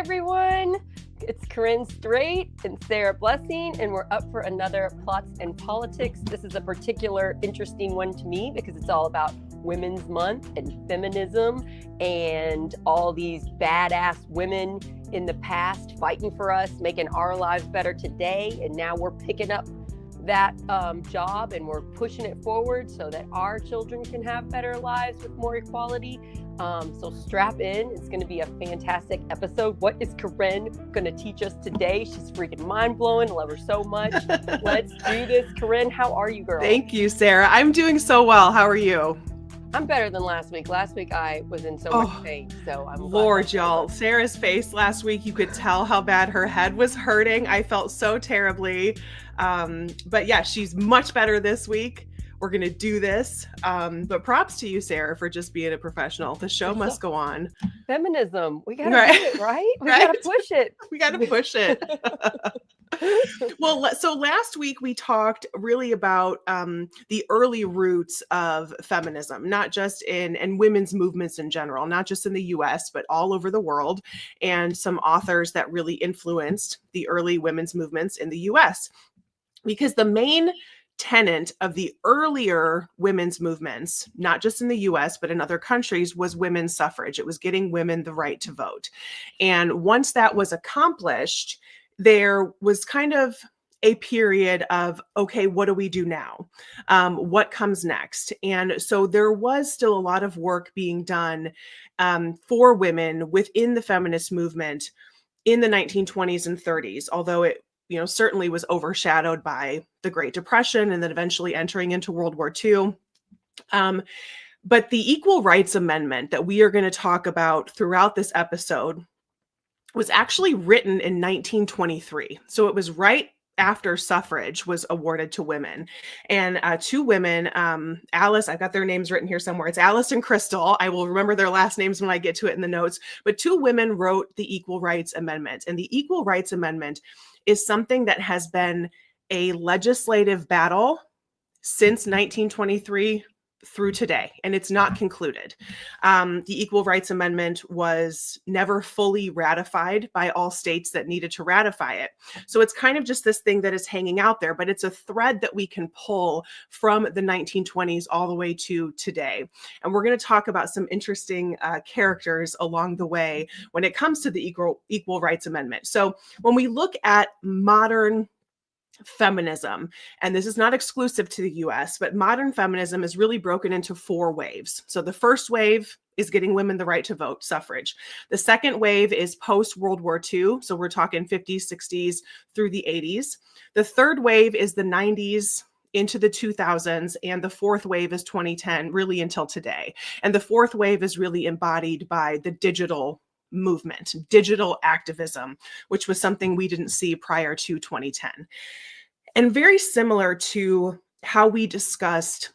everyone. It's Corinne Straight and Sarah Blessing, and we're up for another Plots and Politics. This is a particular interesting one to me because it's all about Women's Month and feminism and all these badass women in the past fighting for us, making our lives better today. And now we're picking up that job and we're pushing it forward so that our children can have better lives with more equality. So strap in. It's going to be a fantastic episode. What is Corinne going to teach us today? She's freaking mind-blowing. Love her so much. Let's do this. Corinne, how are you, girl? Thank you, Sarah. I'm doing so well. How are you? I'm better than last week. Last week I was in so much pain, so I'm Lord, y'all. Sarah's face last week, you could tell how bad her head was hurting. I felt so terribly. But yeah, she's much better this week. We're going to do this. But props to you, Sarah, for just being a professional. The show must go on. Feminism. We got to do it, right? We got to push it. We got to push it. Well, so last week we talked really about the early roots of feminism, not just in women's movements in general, not just in the US, but all over the world, and some authors that really influenced the early women's movements in the US. Because the main tenet of the earlier women's movements, not just in the US, but in other countries, was women's suffrage. It was getting women the right to vote. And once that was accomplished, there was kind of a period of, okay, what do we do now? What comes next? And so there was still a lot of work being done for women within the feminist movement in the 1920s and 30s, although it certainly was overshadowed by the Great Depression and then eventually entering into World War II. But the Equal Rights Amendment that we are going to talk about throughout this episode was actually written in 1923. So it was right after suffrage was awarded to women. And two women, Alice, I've got their names written here somewhere. It's Alice and Crystal. I will remember their last names when I get to it in the notes. But two women wrote the Equal Rights Amendment. And the Equal Rights Amendment is something that has been a legislative battle since 1923 through today, and it's not concluded. The Equal Rights Amendment was never fully ratified by all states that needed to ratify it. So it's kind of just this thing that is hanging out there, but it's a thread that we can pull from the 1920s all the way to today. And we're going to talk about some interesting characters along the way when it comes to the Equal Rights Amendment. So when we look at modern feminism, and this is not exclusive to the US, but modern feminism is really broken into four waves. So the first wave is getting women the right to vote, suffrage. The second wave is post-World War II. So we're talking 50s, 60s through the 80s. The third wave is the 90s into the 2000s, and the fourth wave is 2010, really until today. And the fourth wave is really embodied by the digital movement, digital activism, which was something we didn't see prior to 2010. And very similar to how we discussed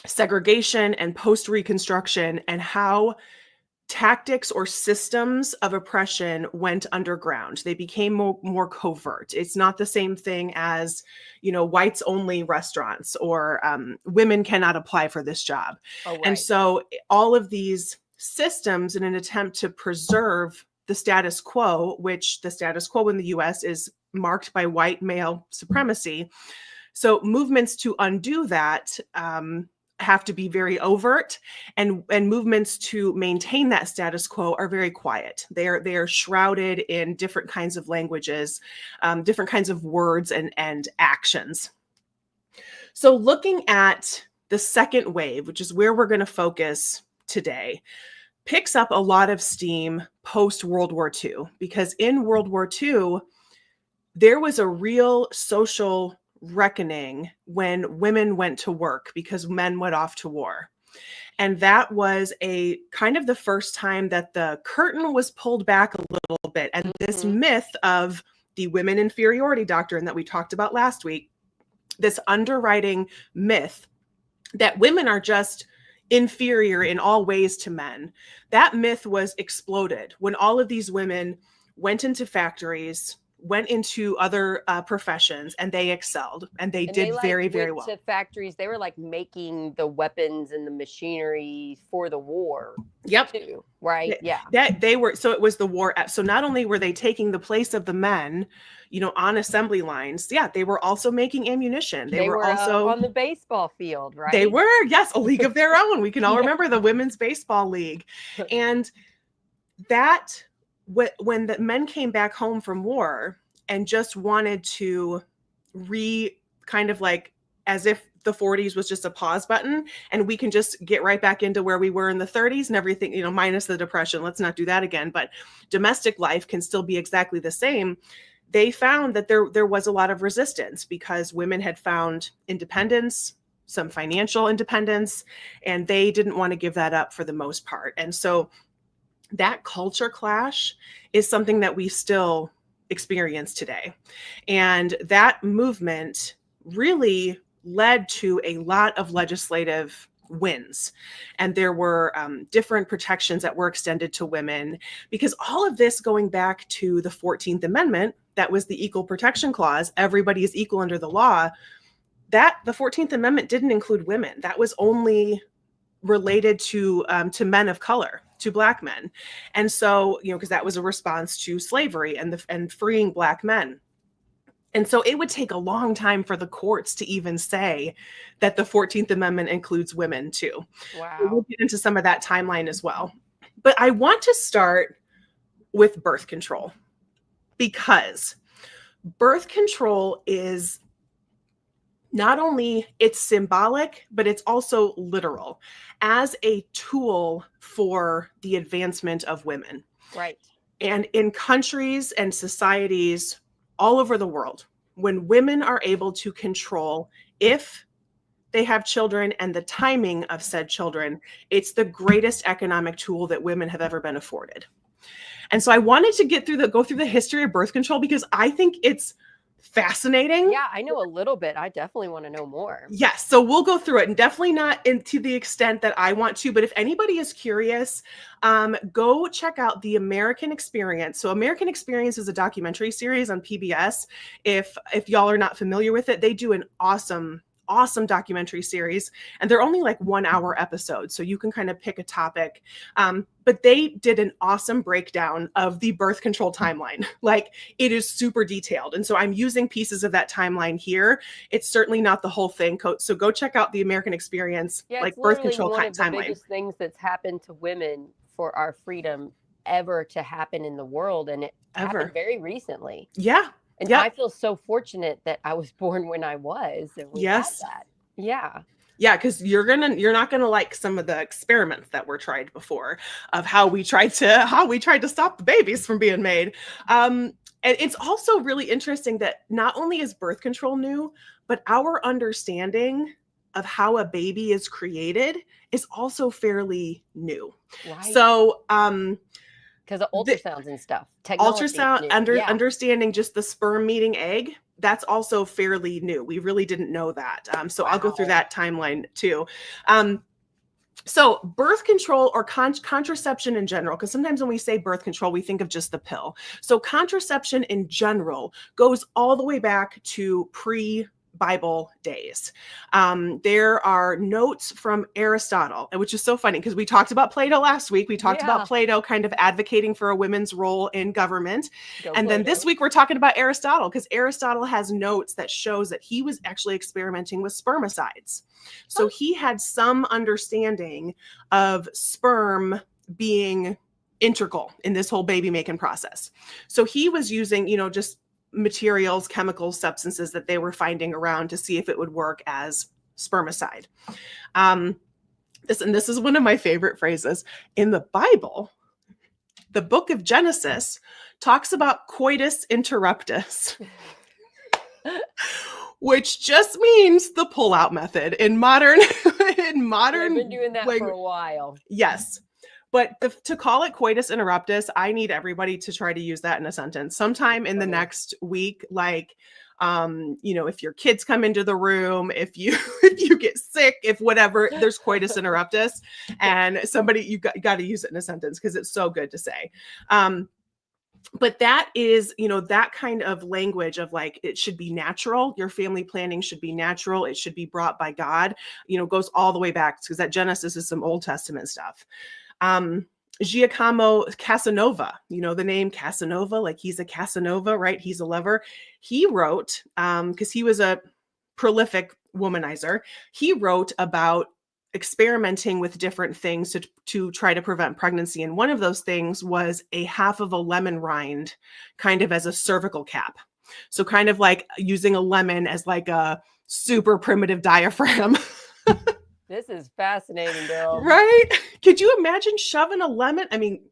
segregation and post-Reconstruction and how tactics or systems of oppression went underground. They became more covert. It's not the same thing as, whites only restaurants or women cannot apply for this job. Oh, right. And so all of these systems in an attempt to preserve the status quo, which the status quo in the US is marked by white male supremacy. So movements to undo that have to be very overt, and movements to maintain that status quo are very quiet. They are shrouded in different kinds of languages, different kinds of words and actions. So looking at the second wave, which is where we're going to focus today, picks up a lot of steam post-World War II, because in World War II, there was a real social reckoning when women went to work because men went off to war. And that was a kind of the first time that the curtain was pulled back a little bit. And this myth of the women inferiority doctrine that we talked about last week, this underwriting myth that women are just inferior in all ways to men, that myth was exploded when all of these women went into factories, went into other professions, and they excelled, and they did very, very well. To factories, they were like making the weapons and the machinery for the war. Yep. Too, right? Yeah. That they were, so it was the war. So not only were they taking the place of the men, on assembly lines, they were also making ammunition. They were also on the baseball field, right? They were, yes, a league of their own. We can all remember the Women's Baseball League. And that, when the men came back home from war and just wanted to kind of like, as if the 40s was just a pause button and we can just get right back into where we were in the 30s and everything, minus the depression. Let's not do that again. But domestic life can still be exactly the same. They found that there was a lot of resistance because women had found independence, some financial independence, and they didn't want to give that up for the most part. And so that culture clash is something that we still experience today. And that movement really led to a lot of legislative wins. And there were different protections that were extended to women, because all of this going back to the 14th Amendment, that was the Equal Protection Clause, everybody is equal under the law, that the 14th Amendment didn't include women. That was only related to men of color, to Black men. And so, because that was a response to slavery and freeing Black men. And so it would take a long time for the courts to even say that the 14th Amendment includes women too. Wow. We'll get into some of that timeline as well. But I want to start with birth control, because birth control is not only, it's symbolic, but it's also literal as a tool for the advancement of women. Right. And in countries and societies all over the world, when women are able to control if they have children and the timing of said children, it's the greatest economic tool that women have ever been afforded. And so I wanted to go through the history of birth control, because I think it's fascinating. Yeah, I know a little bit. I definitely want to know more. Yes, so we'll go through it, and definitely not to the extent that I want to, but if anybody is curious, go check out The American Experience. So American Experience is a documentary series on PBS. If y'all are not familiar with it, they do an awesome documentary series, and they're only like 1 hour episodes, so you can kind of pick a topic. But they did an awesome breakdown of the birth control timeline. Like, it is super detailed. And so I'm using pieces of that timeline here. It's certainly not the whole thing. So go check out The American Experience, like birth control timeline. It's one of the biggest things that's happened to women for our freedom ever to happen in the world. And it happened very recently. Yeah. And I feel so fortunate that I was born when I was. And we had that. Yeah. Yeah, because you're not gonna like some of the experiments that were tried before of how we tried to stop the babies from being made. And it's also really interesting that not only is birth control new, but our understanding of how a baby is created is also fairly new. Right. So because of ultrasounds and stuff. Understanding just the sperm meeting egg, that's also fairly new. We really didn't know that. So I'll go through that timeline too. So birth control, or contraception in general, because sometimes when we say birth control, we think of just the pill. So contraception in general goes all the way back to Bible days. There are notes from Aristotle, which is so funny because we talked about Plato last week. We talked about Plato kind of advocating for a women's role in government. Then this week we're talking about Aristotle, because Aristotle has notes that shows that he was actually experimenting with spermicides. So he had some understanding of sperm being integral in this whole baby making process. So he was using, just materials, chemicals, substances that they were finding around to see if it would work as spermicide. This is one of my favorite phrases in the Bible. The book of Genesis talks about coitus interruptus, which just means the pull-out method in modern. I've been doing that for a while. Yes. But to call it coitus interruptus, I need everybody to try to use that in a sentence sometime in the next week. Like, if your kids come into the room, if you get sick, if whatever, there's coitus interruptus, and you got to use it in a sentence because it's so good to say. But that is, that kind of language of like, it should be natural. Your family planning should be natural. It should be brought by God, goes all the way back, because that Genesis is some Old Testament stuff. Giacomo Casanova, the name Casanova, like he's a Casanova, right? He's a lover. He wrote, because he was a prolific womanizer, he wrote about experimenting with different things to try to prevent pregnancy. And one of those things was a half of a lemon rind kind of as a cervical cap. So kind of like using a lemon as like a super primitive diaphragm. This is fascinating, Bill. Right? Could you imagine shoving a lemon? I mean,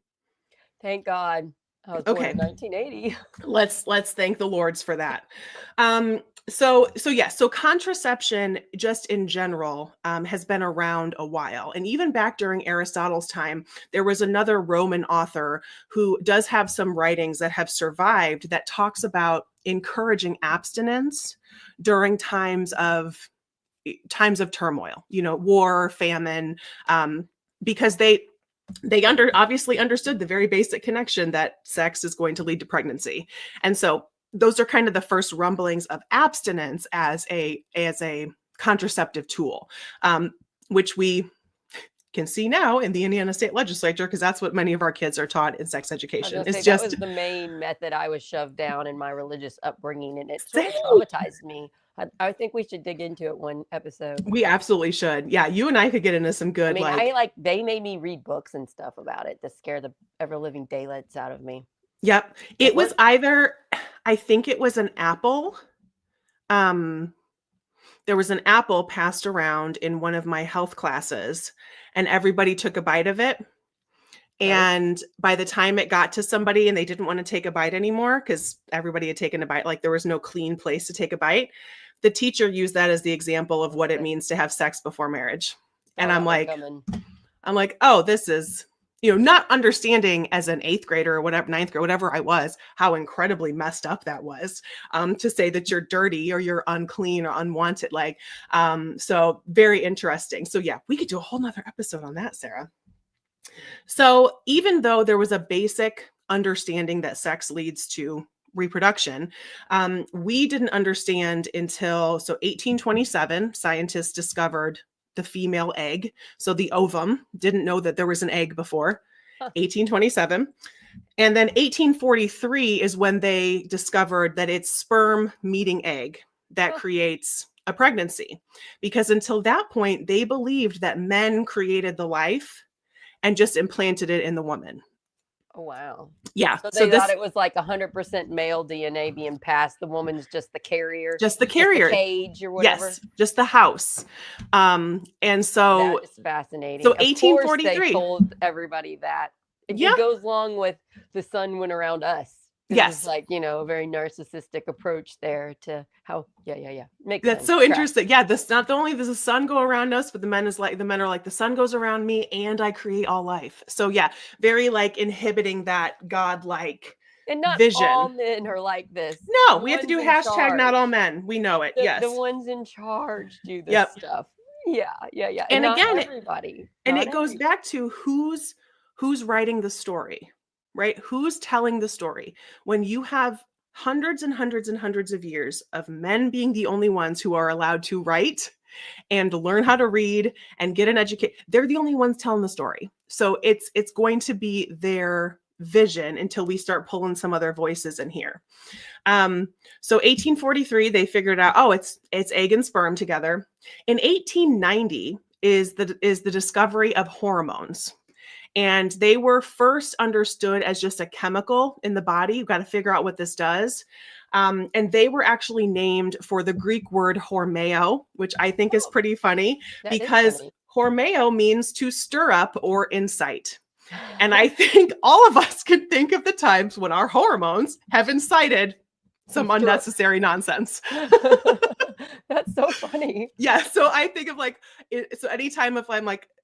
thank God I was born in 1980. Let's thank the Lords for that. So contraception just in general has been around a while. And even back during Aristotle's time, there was another Roman author who does have some writings that have survived that talks about encouraging abstinence during times of turmoil, war, famine, because they obviously understood the very basic connection that sex is going to lead to pregnancy. And so those are kind of the first rumblings of abstinence as a contraceptive tool, which we can see now in the Indiana State Legislature, because that's what many of our kids are taught in sex education. That was the main method I was shoved down in my religious upbringing, and it sort of traumatized me. I think we should dig into it one episode. We absolutely should. Yeah, you and I could get into some good. They made me read books and stuff about it to scare the ever living daylights out of me. Yep, it was either, I think it was an apple. There was an apple passed around in one of my health classes, and everybody took a bite of it. And by the time it got to somebody and they didn't want to take a bite anymore because everybody had taken a bite, like there was no clean place to take a bite, the teacher used that as the example of what it means to have sex before marriage. And I'm like, oh, this is, not understanding as an 8th grader or whatever, 9th grade, whatever I was, how incredibly messed up that was, to say that you're dirty or you're unclean or unwanted. So very interesting. So yeah, we could do a whole nother episode on that, Sarah. So even though there was a basic understanding that sex leads to reproduction, we didn't understand until 1827, scientists discovered the female egg. So the ovum, didn't know that there was an egg before 1827. And then 1843 is when they discovered that it's sperm meeting egg that creates a pregnancy. Because until that point, they believed that men created the life and just implanted it in the woman. Oh, wow. Yeah. So they thought it was like 100% male DNA being passed. The woman's just the carrier. Just the carrier. Just the cage or whatever. Yes, just the house. And so... That is fascinating. So 1843. They told everybody that. It goes along with the sun went around us. Yes. It's like, a very narcissistic approach there to how, Makes That's sense. so interesting. Yeah. Not only does the sun go around us, but the men are like, the sun goes around me and I create all life. So yeah, very like inhibiting that godlike and not vision. All men are like this. No, we have to do hashtag not all men. We know it. Yes. The ones in charge do this stuff. Yeah. And again, everybody. And it goes back to who's writing the story. Right? Who's telling the story? When you have hundreds and hundreds and hundreds of years of men being the only ones who are allowed to write and learn how to read and get an education, they're the only ones telling the story. So it's going to be their vision until we start pulling some other voices in here. So 1843, they figured out, it's egg and sperm together. In 1890 is the discovery of hormones. And they were first understood as just a chemical in the body. You've got to figure out what this does. And they were actually named for the Greek word hormeo, which I think is pretty funny because hormeo means to stir up or incite. And I think all of us can think of the times when our hormones have incited some unnecessary nonsense. That's so funny. Yeah. So I think of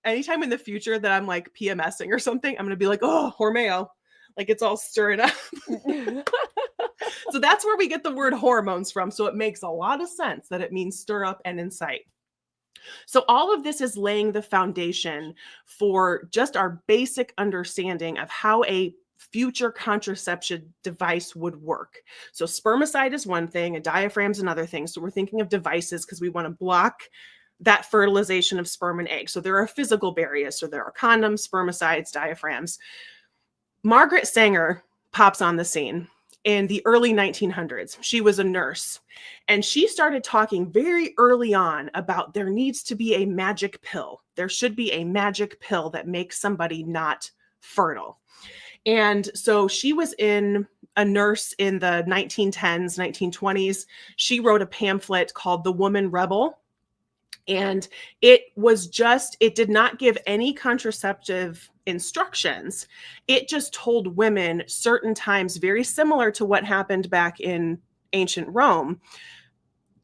anytime in the future that I'm like PMSing or something, I'm going to be like, oh, hormeo, like it's all stirring up. So that's where we get the word hormones from. So it makes a lot of sense that it means stir up and incite. So all of this is laying the foundation for just our basic understanding of how a future contraception device would work. So spermicide is one thing, a diaphragm's another thing. So we're thinking of devices because we want to block that fertilization of sperm and egg. So there are physical barriers. So there are condoms, spermicides, diaphragms. Margaret Sanger pops on the scene in the early 1900s. She was a nurse, and she started talking very early on about there needs to be a magic pill. There should be a magic pill that makes somebody not fertile. And so she was a nurse in the 1910s, 1920s. She wrote a pamphlet called The Woman Rebel. And it did not give any contraceptive instructions. It just told women certain times, very similar to what happened back in ancient Rome,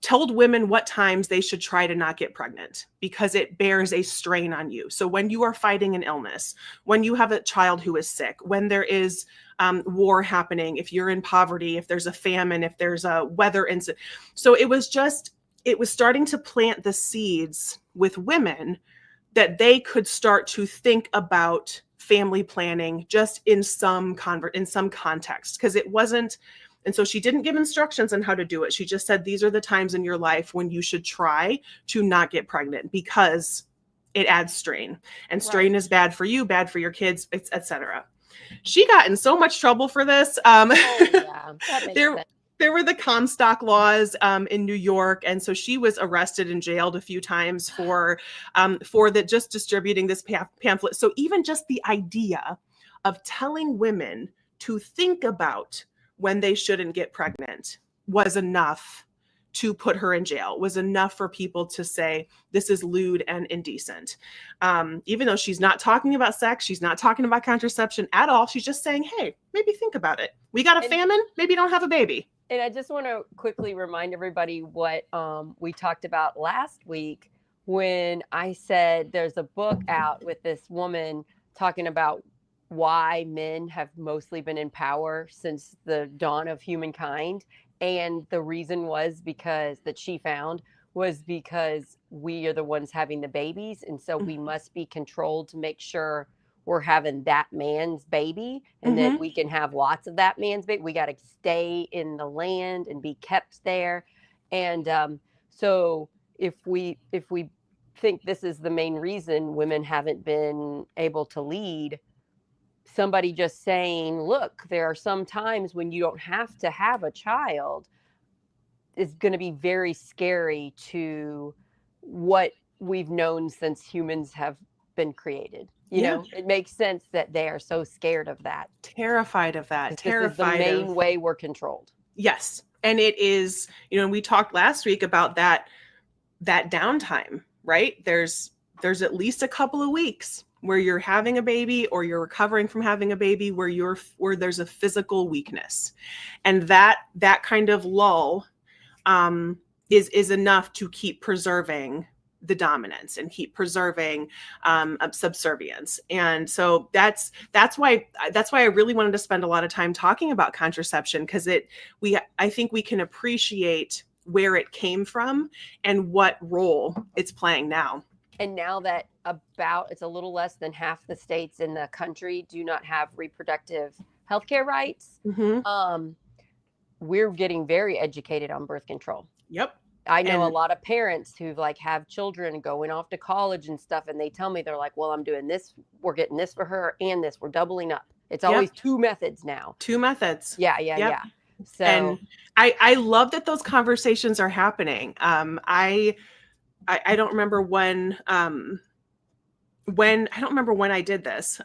told women what times they should try to not get pregnant because it bears a strain on you. So when you are fighting an illness, when you have a child who is sick, when there is war happening, if you're in poverty, if there's a famine, if there's a weather incident. So it was starting to plant the seeds with women that they could start to think about family planning just in some context, because it wasn't. And so she didn't give instructions on how to do it. She just said, these are the times in your life when you should try to not get pregnant because it adds strain, and strain is bad for you, bad for your kids, etc. She got in so much trouble for this. That makes sense. There were the Comstock laws in New York, and so she was arrested and jailed a few times for just distributing this pamphlet. So even just the idea of telling women to think about when they shouldn't get pregnant was enough to put her in jail, was enough for people to say this is lewd and indecent. Even though she's not talking about sex, she's not talking about contraception at all. She's just saying, hey, maybe think about it. We got a famine, maybe don't have a baby. And I just want to quickly remind everybody what we talked about last week when I said there's a book out with this woman talking about why men have mostly been in power since the dawn of humankind. And the reason was because we are the ones having the babies. And so we must be controlled to make sure we're having that man's baby, and then we can have lots of that man's baby. We got to stay in the land and be kept there. And so if we think this is the main reason women haven't been able to lead, somebody just saying, look, there are some times when you don't have to have a child is going to be very scary to what we've known since humans have been created. You know, it makes sense that they are so scared of that. Terrified of that. Terrified. This is the main way we're controlled. Yes. And it is, we talked last week about that downtime, right? There's at least a couple of weeks where you're having a baby or you're recovering from having a baby where there's a physical weakness. And that kind of lull is enough to keep preserving the dominance and keep preserving subservience. And so that's why I really wanted to spend a lot of time talking about contraception, because I think we can appreciate where it came from and what role it's playing now. And now that it's a little less than half the states in the country do not have reproductive healthcare rights, we're getting very educated on birth control. Yep. I know a lot of parents who have children going off to college and stuff, and they tell me, they're like, well, I'm doing this. We're getting this for her and this. We're doubling up. It's always two methods now. Two methods. Yeah. So, and I love that those conversations are happening. I don't remember when I don't remember when I did this.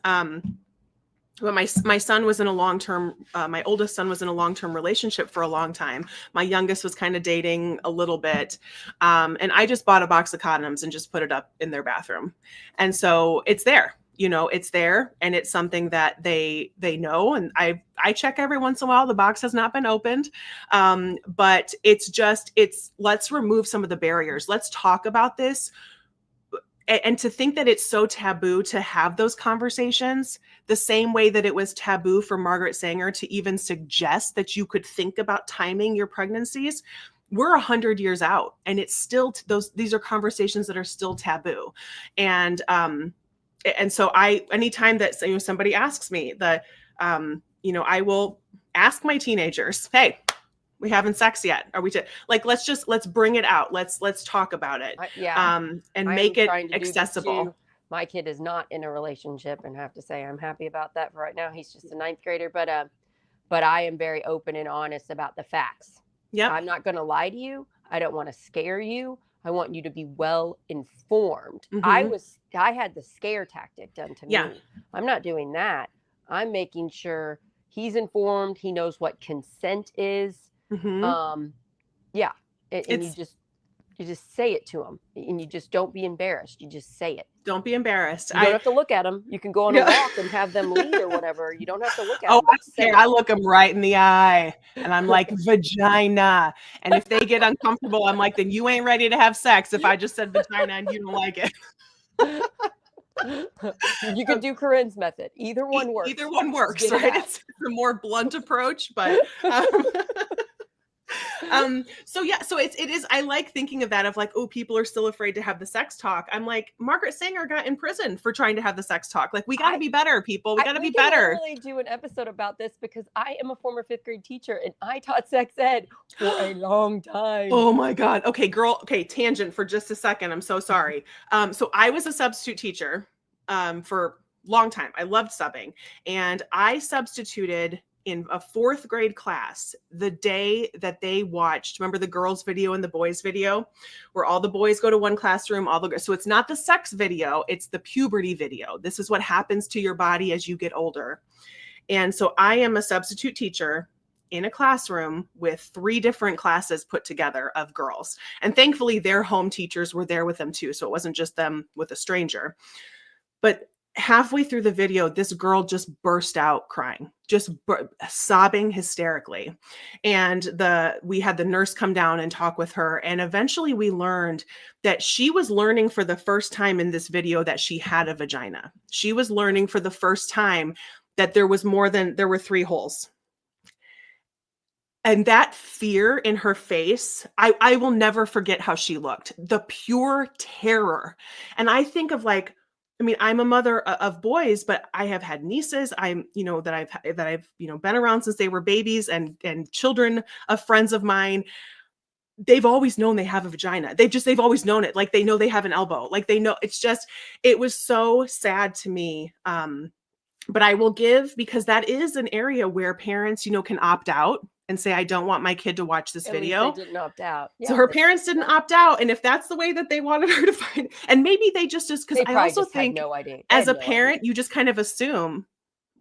But my son was in a long-term, my oldest son was in a long-term relationship for a long time. My youngest was kind of dating a little bit. And I just bought a box of condoms and just put it up in their bathroom. And so it's there, it's there, and it's something that they know. And I check every once in a while. The box has not been opened. But let's remove some of the barriers. Let's talk about this. And to think that it's so taboo to have those conversations, the same way that it was taboo for Margaret Sanger to even suggest that you could think about timing your pregnancies, we're 100 years out, and it's still these are conversations that are still taboo. And so anytime that somebody asks me I will ask my teenagers, hey, we haven't sex yet. Are we let's bring it out. Let's talk about it. And make it accessible. My kid is not in a relationship, and I have to say I'm happy about that for right now. He's just a 9th grader, but I am very open and honest about the facts. Yeah. I'm not going to lie to you. I don't want to scare you. I want you to be well informed. I had the scare tactic done to me. I'm not doing that. I'm making sure he's informed. He knows what consent is. And you just say it to him, and you just don't be embarrassed. You just say it. Don't be embarrassed. You don't have to look at them. You can go on a walk and have them lead or whatever. You don't have to look at them. I look them right in the eye, and I'm like, vagina. And if they get uncomfortable, I'm like, then you ain't ready to have sex if I just said vagina and you don't like it. You can do Corinne's method. Either one works. Either one works, right? It's a more blunt approach, but so it is, I like thinking of that, of like, oh, people are still afraid to have the sex talk. I'm like, Margaret Sanger got in prison for trying to have the sex talk. Like, we got to be better, people. We got to be better. I can really do an episode about this, because I am a former 5th grade teacher, and I taught sex ed for a long time. Oh my God. Okay, girl. Okay. Tangent for just a second. I'm so sorry. So I was a substitute teacher, for a long time. I loved subbing, and I substituted in a 4th grade class the day that they watched, remember the girls video and the boys video, where all the boys go to one classroom, so it's not the sex video, it's the puberty video. This is what happens to your body as you get older. And so I am a substitute teacher in a classroom with 3 different classes put together of girls. And thankfully their home teachers were there with them too. So it wasn't just them with a stranger. But halfway through the video, this girl just burst out crying, just sobbing hysterically. And we had the nurse come down and talk with her. And eventually we learned that she was learning for the first time in this video that she had a vagina. She was learning for the first time that there were 3 holes. And that fear in her face, I will never forget how she looked, the pure terror. And I think of like, I'm a mother of boys, but I have had nieces that I've been around since they were babies, and children of friends of mine. They've always known they have a vagina. They've always known it. Like, they know they have an elbow. Like, they know. It was so sad to me. But I will give, because that is an area where parents, can opt out and say, I don't want my kid to watch this video. They didn't opt out. Yeah, so her parents didn't opt out. And if that's the way that they wanted her to find, and maybe they just, because I also think no idea. As a parent, you just kind of assume,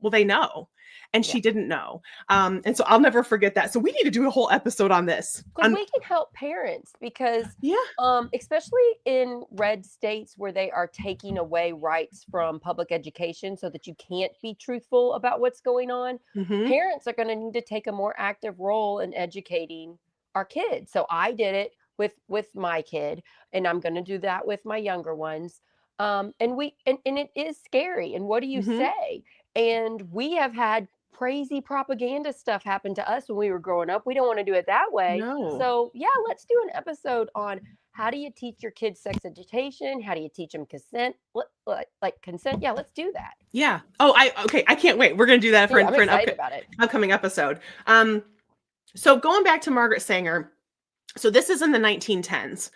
well, they know. And she didn't know. And so I'll never forget that. So we need to do a whole episode on this. Because we can help parents, because especially in red states where they are taking away rights from public education so that you can't be truthful about what's going on. Parents are going to need to take a more active role in educating our kids. So I did it with my kid, and I'm going to do that with my younger ones. And it is scary. And what do you say? And we have had crazy propaganda stuff happened to us when we were growing up. We don't want to do it that way. No. So let's do an episode on how do you teach your kids sex education? How do you teach them consent? Like consent. Yeah, let's do that. Yeah. Oh, I can't wait. We're going to do that for an upcoming episode. So going back to Margaret Sanger. So this is in the 1910s.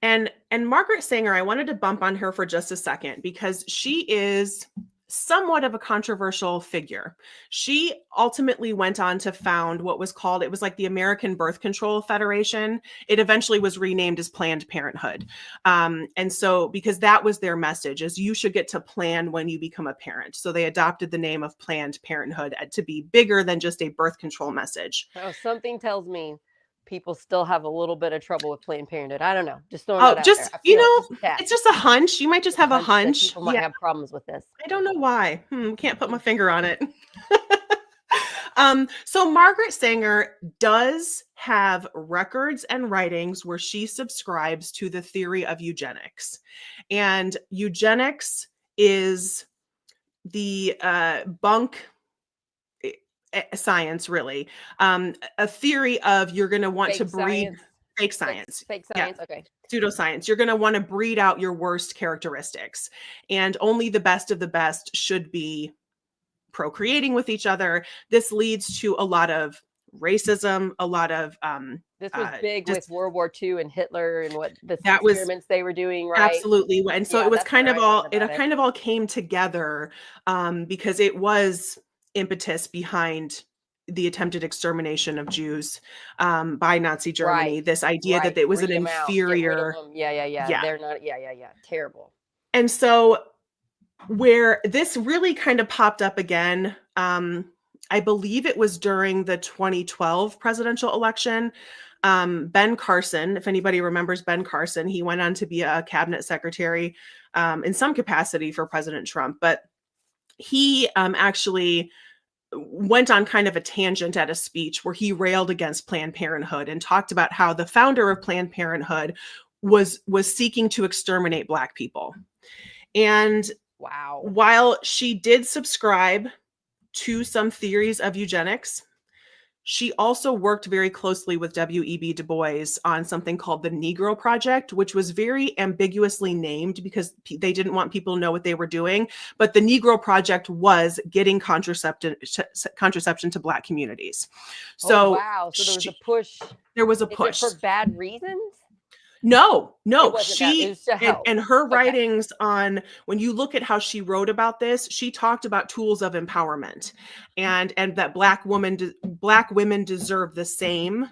And Margaret Sanger, I wanted to bump on her for just a second, because she is somewhat of a controversial figure. She ultimately went on to found what was called, it was like the American Birth Control Federation. It eventually was renamed as Planned Parenthood. And so, because that was their message, is you should get to plan when you become a parent. So they adopted the name of Planned Parenthood to be bigger than just a birth control message. Oh, something tells me people still have a little bit of trouble with Planned Parenthood. I don't know. Just throwing that out there. It's just a hunch. You might just have a hunch. People might have problems with this. I don't know why. Can't put my finger on it. So Margaret Sanger does have records and writings where she subscribes to the theory of eugenics. And eugenics is the bunk science, really. A theory of you're going to want to breed fake science. Okay. Pseudoscience. You're going to want to breed out your worst characteristics, and only the best of the best should be procreating with each other. This leads to a lot of racism, a lot of this was big with World War II and Hitler and what the that was experiments they were doing, right? Absolutely. And so it was kind of all came together because it was impetus behind the attempted extermination of Jews by Nazi Germany. Right. This idea that it was an inferior. Yeah. They're not. Yeah. Terrible. And so where this really kind of popped up again, I believe it was during the 2012 presidential election. Ben Carson, if anybody remembers Ben Carson, he went on to be a cabinet secretary in some capacity for President Trump, but he actually went on kind of a tangent at a speech where he railed against Planned Parenthood and talked about how the founder of Planned Parenthood was seeking to exterminate Black people. And wow, while she did subscribe to some theories of eugenics, she also worked very closely with W.E.B. Du Bois on something called the Negro Project, which was very ambiguously named because they didn't want people to know what they were doing. But the Negro Project was getting contraception to Black communities. So, wow. So there was a push. There was a push. For bad reasons? No, she and her writings on, when you look at how she wrote about this, she talked about tools of empowerment and that Black women deserve the same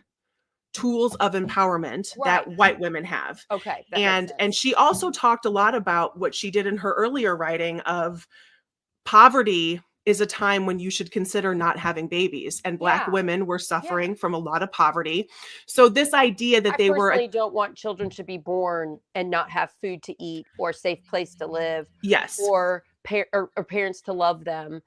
tools of empowerment that white women have. Okay. And she also talked a lot about what she did in her earlier writing of poverty is a time when you should consider not having babies, and Black women were suffering from a lot of poverty. So this idea that I personally don't want children to be born and not have food to eat or a safe place to live. Yes. Or parents to love them.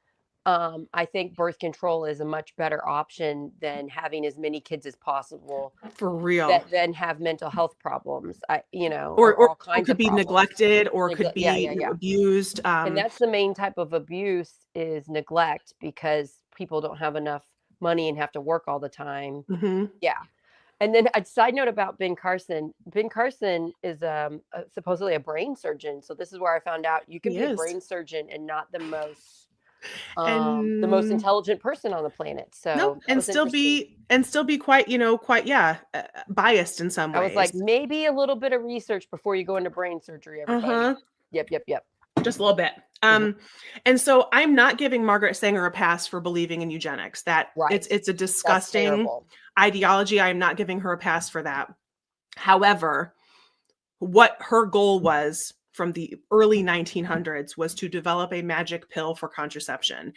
I think birth control is a much better option than having as many kids as possible. For real. That then have mental health problems. Or could be neglected, or could be abused. And that's the main type of abuse, is neglect, because people don't have enough money and have to work all the time. Mm-hmm. Yeah. And then a side note about Ben Carson. Ben Carson is supposedly a brain surgeon. So this is where I found out you can be a brain surgeon and not the most intelligent person on the planet. So and still be quite biased in some ways. I was like, maybe a little bit of research before you go into brain surgery, everybody. Yep. Just a little bit. And so I'm not giving Margaret Sanger a pass for believing in eugenics. It's a disgusting ideology. I am not giving her a pass for that. However, what her goal was from the early 1900s was to develop a magic pill for contraception.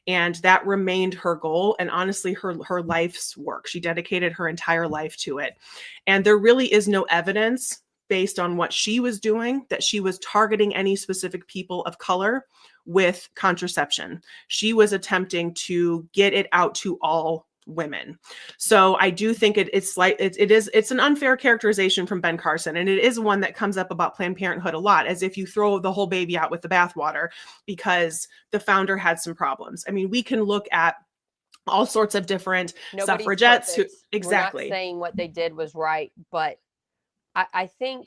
And that remained her goal. And honestly, her life's work. She dedicated her entire life to it. And there really is no evidence based on what she was doing that she was targeting any specific people of color with contraception. She was attempting to get it out to all women. So I do think it's an unfair characterization from Ben Carson, and it is one that comes up about Planned Parenthood a lot, as if you throw the whole baby out with the bathwater because the founder had some problems. I mean, we can look at all sorts of different suffragettes who exactly. We're not saying what they did was right, but I think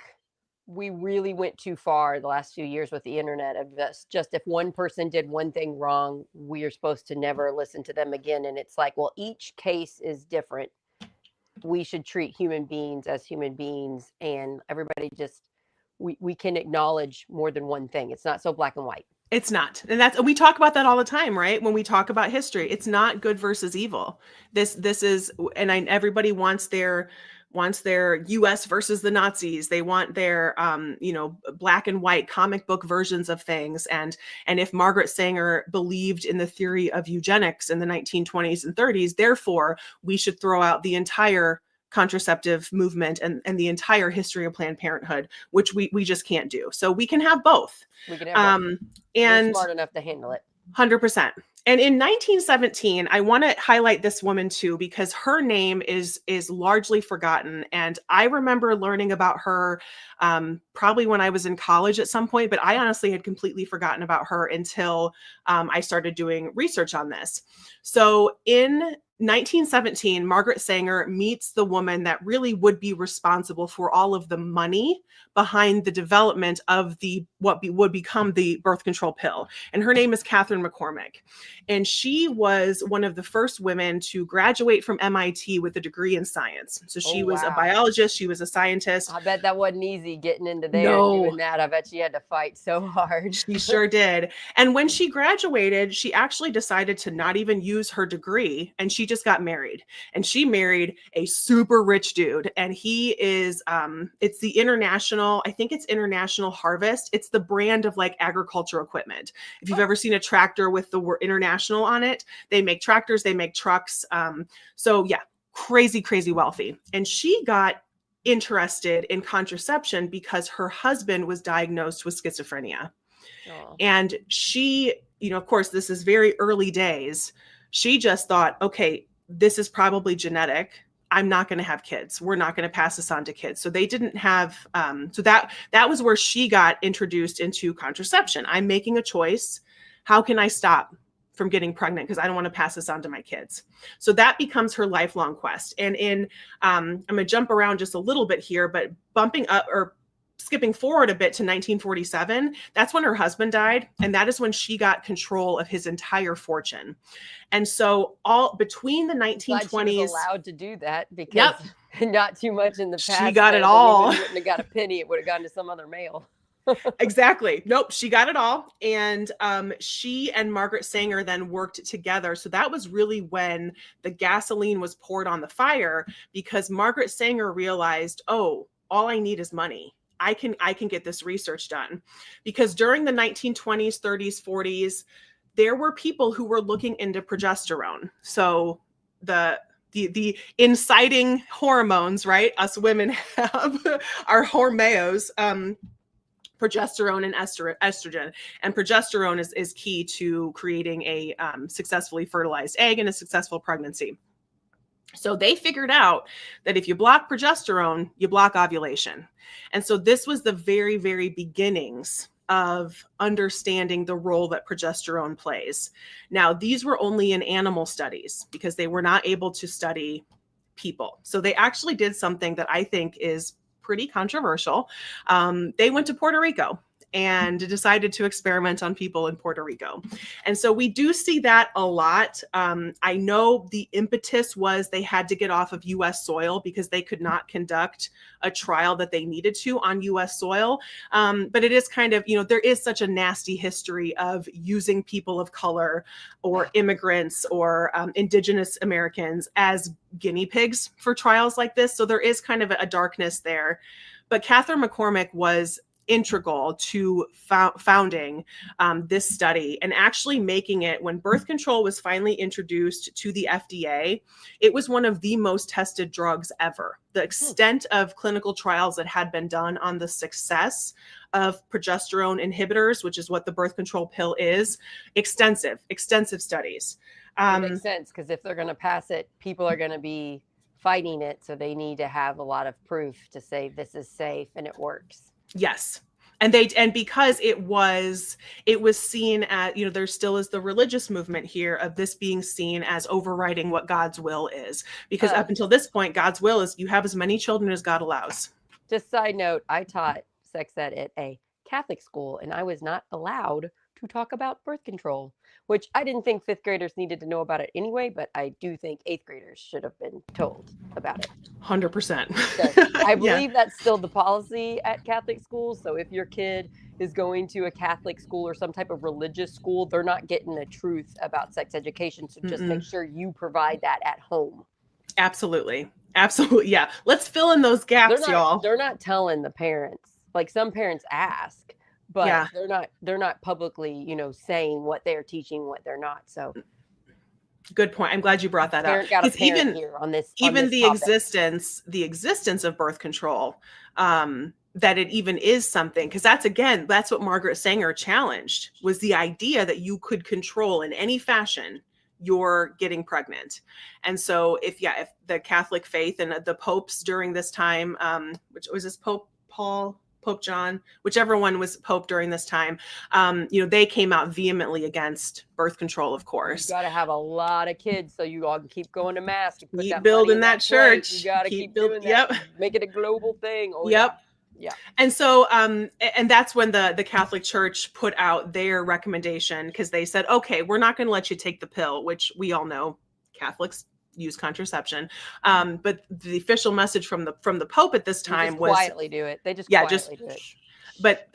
we really went too far the last few years with the internet of just if one person did one thing wrong, we are supposed to never listen to them again. And it's like, well, each case is different. We should treat human beings as human beings, and everybody we can acknowledge more than one thing. It's not so black and white. It's not. And we talk about that all the time, right? When we talk about history, it's not good versus evil. This is, and everybody wants their US versus the Nazis. They want their, black and white comic book versions of things. And if Margaret Sanger believed in the theory of eugenics in the 1920s and 30s, therefore we should throw out the entire contraceptive movement and the entire history of Planned Parenthood, which we just can't do. So we can have both. We can have both. And we're smart enough to handle it. 100%. And in 1917, I want to highlight this woman too, because her name is largely forgotten. And I remember learning about her probably when I was in college at some point, but I honestly had completely forgotten about her until I started doing research on this. So in 1917, Margaret Sanger meets the woman that really would be responsible for all of the money behind the development of what would become the birth control pill. And her name is Catherine McCormick. And she was one of the first women to graduate from MIT with a degree in science. So she was a biologist, she was a scientist. I bet that wasn't easy getting into there No. doing that. I bet she had to fight so hard. She sure did. And when she graduated, she actually decided to not even use her degree, and she just got married. And she married a super rich dude. And he is, it's the International, I think it's International Harvest. It's the brand of like agricultural equipment. If you've ever seen a tractor with the word international on it, they make tractors, they make trucks. So yeah, crazy, crazy wealthy. And she got interested in contraception because her husband was diagnosed with schizophrenia. And she, of course, this is very early days. She just thought, okay, this is probably genetic. I'm not going to have kids. We're not going to pass this on to kids. So they didn't have, so that was where she got introduced into contraception. I'm making a choice. How can I stop from getting pregnant? Because I don't want to pass this on to my kids. So that becomes her lifelong quest. And I'm going to jump around just a little bit here, but bumping up or skipping forward a bit to 1947, that's when her husband died. And that is when she got control of his entire fortune. And so all between the 1920s, she was allowed to do that because not too much in the past. She got it all. Wouldn't have got a penny. It would have gone to some other male. Exactly. Nope. She got it all. And she and Margaret Sanger then worked together. So that was really when the gasoline was poured on the fire, because Margaret Sanger realized, oh, all I need is money. I can get this research done. Because during the 1920s, 30s, 40s, there were people who were looking into progesterone. So the inciting hormones, right? Us women have our hormones, progesterone and estrogen. And progesterone is key to creating a successfully fertilized egg and a successful pregnancy. So they figured out that if you block progesterone, you block ovulation. And so this was the very, very beginnings of understanding the role that progesterone plays. Now, these were only in animal studies because they were not able to study people. So they actually did something that I think is pretty controversial. They went to Puerto Rico and decided to experiment on people in Puerto Rico. And so we do see that a lot. I know the impetus was they had to get off of US soil because they could not conduct a trial that they needed to on US soil. But it is kind of, there is such a nasty history of using people of color or immigrants or indigenous Americans as guinea pigs for trials like this. So there is kind of a darkness there. But Catherine McCormick was integral to founding this study and actually making it, when birth control was finally introduced to the FDA, it was one of the most tested drugs ever. The extent of clinical trials that had been done on the success of progesterone inhibitors, which is what the birth control pill is, extensive studies. It makes sense, because if they're going to pass it, people are going to be fighting it. So they need to have a lot of proof to say this is safe and it works. Yes. And because it was seen as, there still is the religious movement here of this being seen as overriding what God's will is, because up until this point, God's will is you have as many children as God allows. Just side note, I taught sex ed at a Catholic school and I was not allowed to talk about birth control, which I didn't think fifth graders needed to know about it anyway, but I do think eighth graders should have been told about it. 100%. So I believe that's still the policy at Catholic schools. So if your kid is going to a Catholic school or some type of religious school, they're not getting the truth about sex education. So just make sure you provide that at home. Absolutely. Yeah. Let's fill in those gaps, y'all. They're not telling the parents. Like, some parents ask, but they're not publicly, saying what they're teaching, what they're not. So good point. I'm glad you brought that up. Got a parent here on this. Even the existence of birth control, that it even is something, because that's what Margaret Sanger challenged, was the idea that you could control in any fashion you're getting pregnant. And so if the Catholic faith and the popes during this time, which was this Pope Pope John, whichever one was Pope during this time, they came out vehemently against birth control, of course. You got to have a lot of kids so you all can keep going to mass. You put Keep that building money in that plate. church. You got to keep doing that. Yep. Make it a global thing. Oh, yep. Yeah. And so, and that's when the Catholic Church put out their recommendation, because they said, okay, we're not going to let you take the pill, which we all know Catholics use contraception. But the official message from the Pope at this time was quietly do it. They just quietly do it. But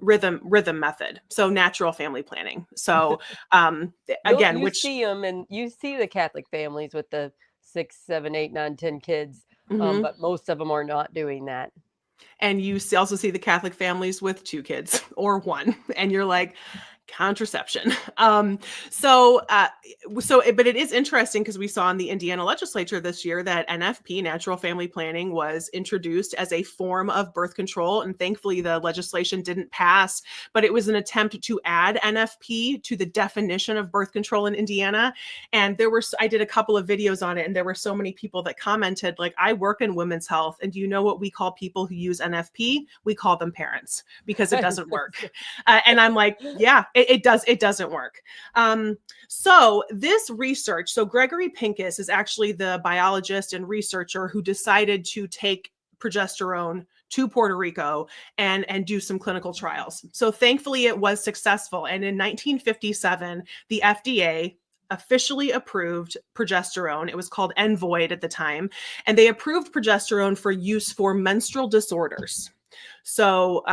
rhythm method, so natural family planning. So again, you see them, and you see the Catholic families with the 6, 7, 8, 9, 10 kids, but most of them are not doing that. And you also see the Catholic families with 2 kids or 1, and you're like, contraception. But it is interesting, because we saw in the Indiana legislature this year that NFP, natural family planning, was introduced as a form of birth control. And thankfully the legislation didn't pass, but it was an attempt to add NFP to the definition of birth control in Indiana. And I did a couple of videos on it, and there were so many people that commented, like, I work in women's health, and do you know what we call people who use NFP? We call them parents, because it doesn't work. And I'm like, yeah, it doesn't work. So this research, so Gregory Pincus is actually the biologist and researcher who decided to take progesterone to Puerto Rico and do some clinical trials. So thankfully it was successful. And in 1957, the FDA officially approved progesterone. It was called Envoid at the time. And they approved progesterone for use for menstrual disorders. So,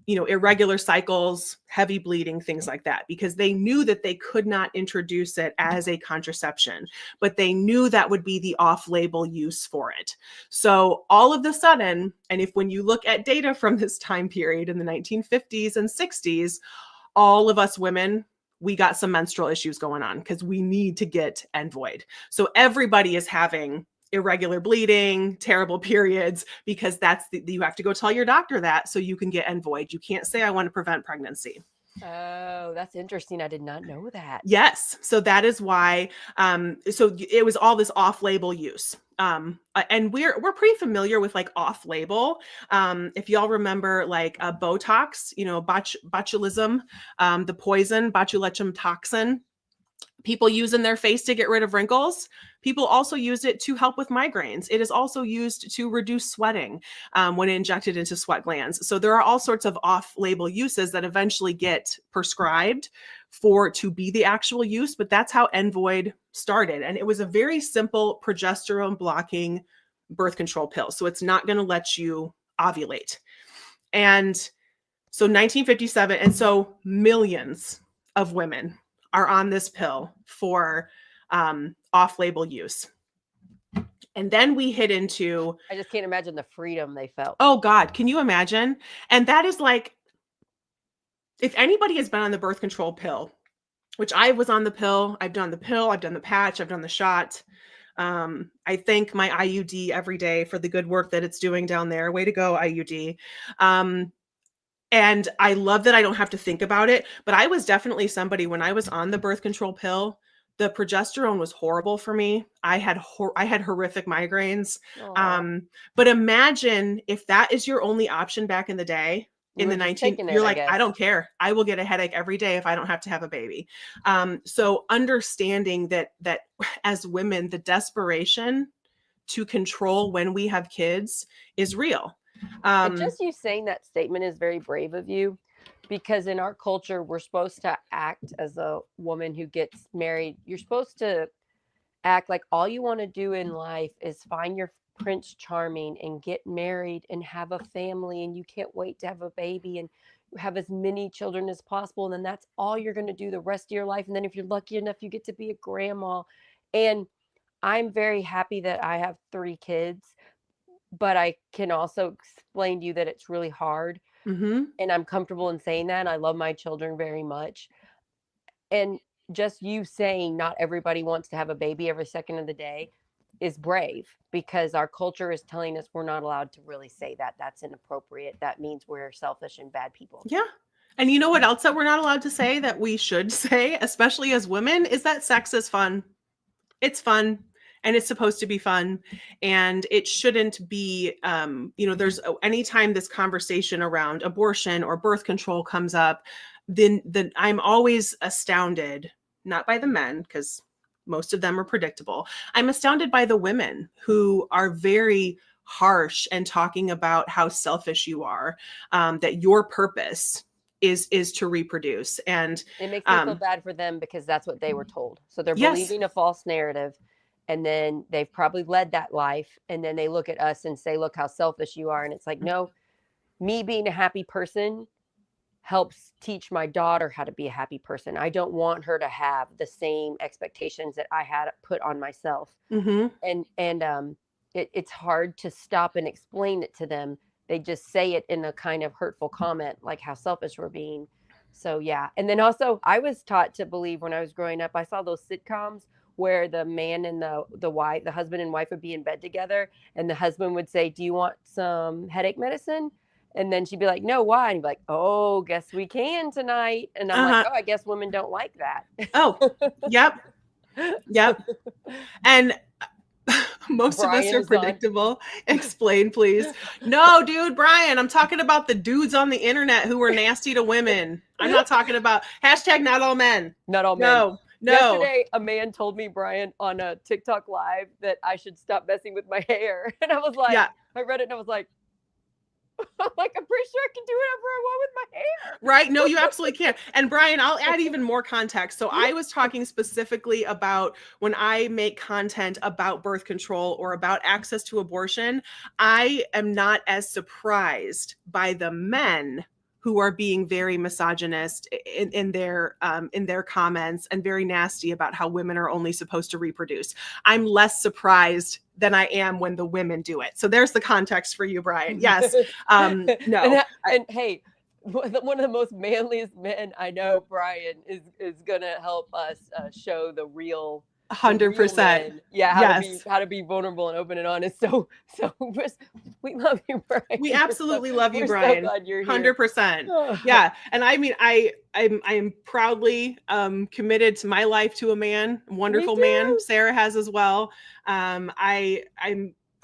irregular cycles, heavy bleeding, things like that, because they knew that they could not introduce it as a contraception, but they knew that would be the off-label use for it. So all of a sudden, and when you look at data from this time period in the 1950s and 60s, all of us women, we got some menstrual issues going on because we need to get Envoid. So everybody is having irregular bleeding, terrible periods, because you have to go tell your doctor that so you can get Envoid. You can't say, I want to prevent pregnancy. Oh, that's interesting. I did not know that. Yes. So that is why, so it was all this off-label use. And we're pretty familiar with like off-label. If y'all remember like Botox, botulism, the poison, botulinum toxin, people use in their face to get rid of wrinkles. People also use it to help with migraines. It is also used to reduce sweating when injected into sweat glands. So there are all sorts of off-label uses that eventually get prescribed to be the actual use, but that's how Envoid started. And it was a very simple progesterone blocking birth control pill. So it's not going to let you ovulate. And so 1957, and so millions of women are on this pill for off-label use. And then we hit into... I just can't imagine the freedom they felt. Oh God, can you imagine? And that is like, if anybody has been on the birth control pill, which I was on the pill, I've done the pill, I've done the patch, I've done the shot. I thank my IUD every day for the good work that it's doing down there. Way to go, IUD. And I love that I don't have to think about it, but I was definitely somebody, when I was on the birth control pill, the progesterone was horrible for me. I had horrific migraines. But imagine if that is your only option back in the day, in the 19, you're like, I don't care. I will get a headache every day if I don't have to have a baby. So understanding that as women, the desperation to control when we have kids is real. And just you saying that statement is very brave of you, because in our culture, we're supposed to act as a woman who gets married. You're supposed to act like all you want to do in life is find your Prince Charming and get married and have a family, and you can't wait to have a baby and have as many children as possible. And then that's all you're going to do the rest of your life. And then if you're lucky enough, you get to be a grandma. And I'm very happy that I have 3 kids. But I can also explain to you that it's really hard. Mm-hmm. And I'm comfortable in saying that. And I love my children very much. And just you saying not everybody wants to have a baby every second of the day is brave, because our culture is telling us we're not allowed to really say that. That's inappropriate. That means we're selfish and bad people. Yeah. And you know what else that we're not allowed to say that we should say, especially as women, is that sex is fun. It's fun. and it's supposed to be fun, and it shouldn't be, there's anytime this conversation around abortion or birth control comes up, then I'm always astounded, not by the men, because most of them are predictable. I'm astounded by the women who are very harsh and talking about how selfish you are, that your purpose is to reproduce. And it makes me feel bad for them because that's what they were told. So they're yes. believing a false narrative, and then they've probably led that life. And then they look at us and say, look how selfish you are. And it's like, no, me being a happy person helps teach my daughter how to be a happy person. I don't want her to have the same expectations that I had put on myself. And it's hard to stop and explain it to them. They just say it in a kind of hurtful comment, like how selfish we're being. So yeah. And then also I was taught to believe when I was growing up, I saw those sitcoms where the man and the husband and wife would be in bed together, and the husband would say, do you want some headache medicine? And then she'd be like, no, why? And he'd be like, oh, guess we can tonight. And I'm like, oh, I guess women don't like that. Oh, yep. And most Brian of us are predictable. Explain, please. No, dude, Brian, I'm talking about the dudes on the internet who are nasty to women. I'm not talking about not all men. Not all men. No. Yesterday, a man told me, Brian, on a TikTok live that I should stop messing with my hair. And I was like, I read it and I was like, I'm pretty sure I can do whatever I want with my hair. Right? No, you absolutely can. And Brian, I'll add even more context. So I was talking specifically about when I make content about birth control or about access to abortion, I am not as surprised by the men who are being very misogynist in their comments and very nasty about how women are only supposed to reproduce. I'm less surprised than I am when the women do it. So there's the context for you, Brian. Yes. No. And hey, one of the most manliest men I know, Brian, is gonna help us show the real 100%. Yeah, how to be vulnerable and open and honest. So we love you, Brian. We absolutely love you, Brian. So glad you're here. 100%. Yeah, and I mean, I am proudly committed to my life to a man, wonderful man. Sarah has as well. I'm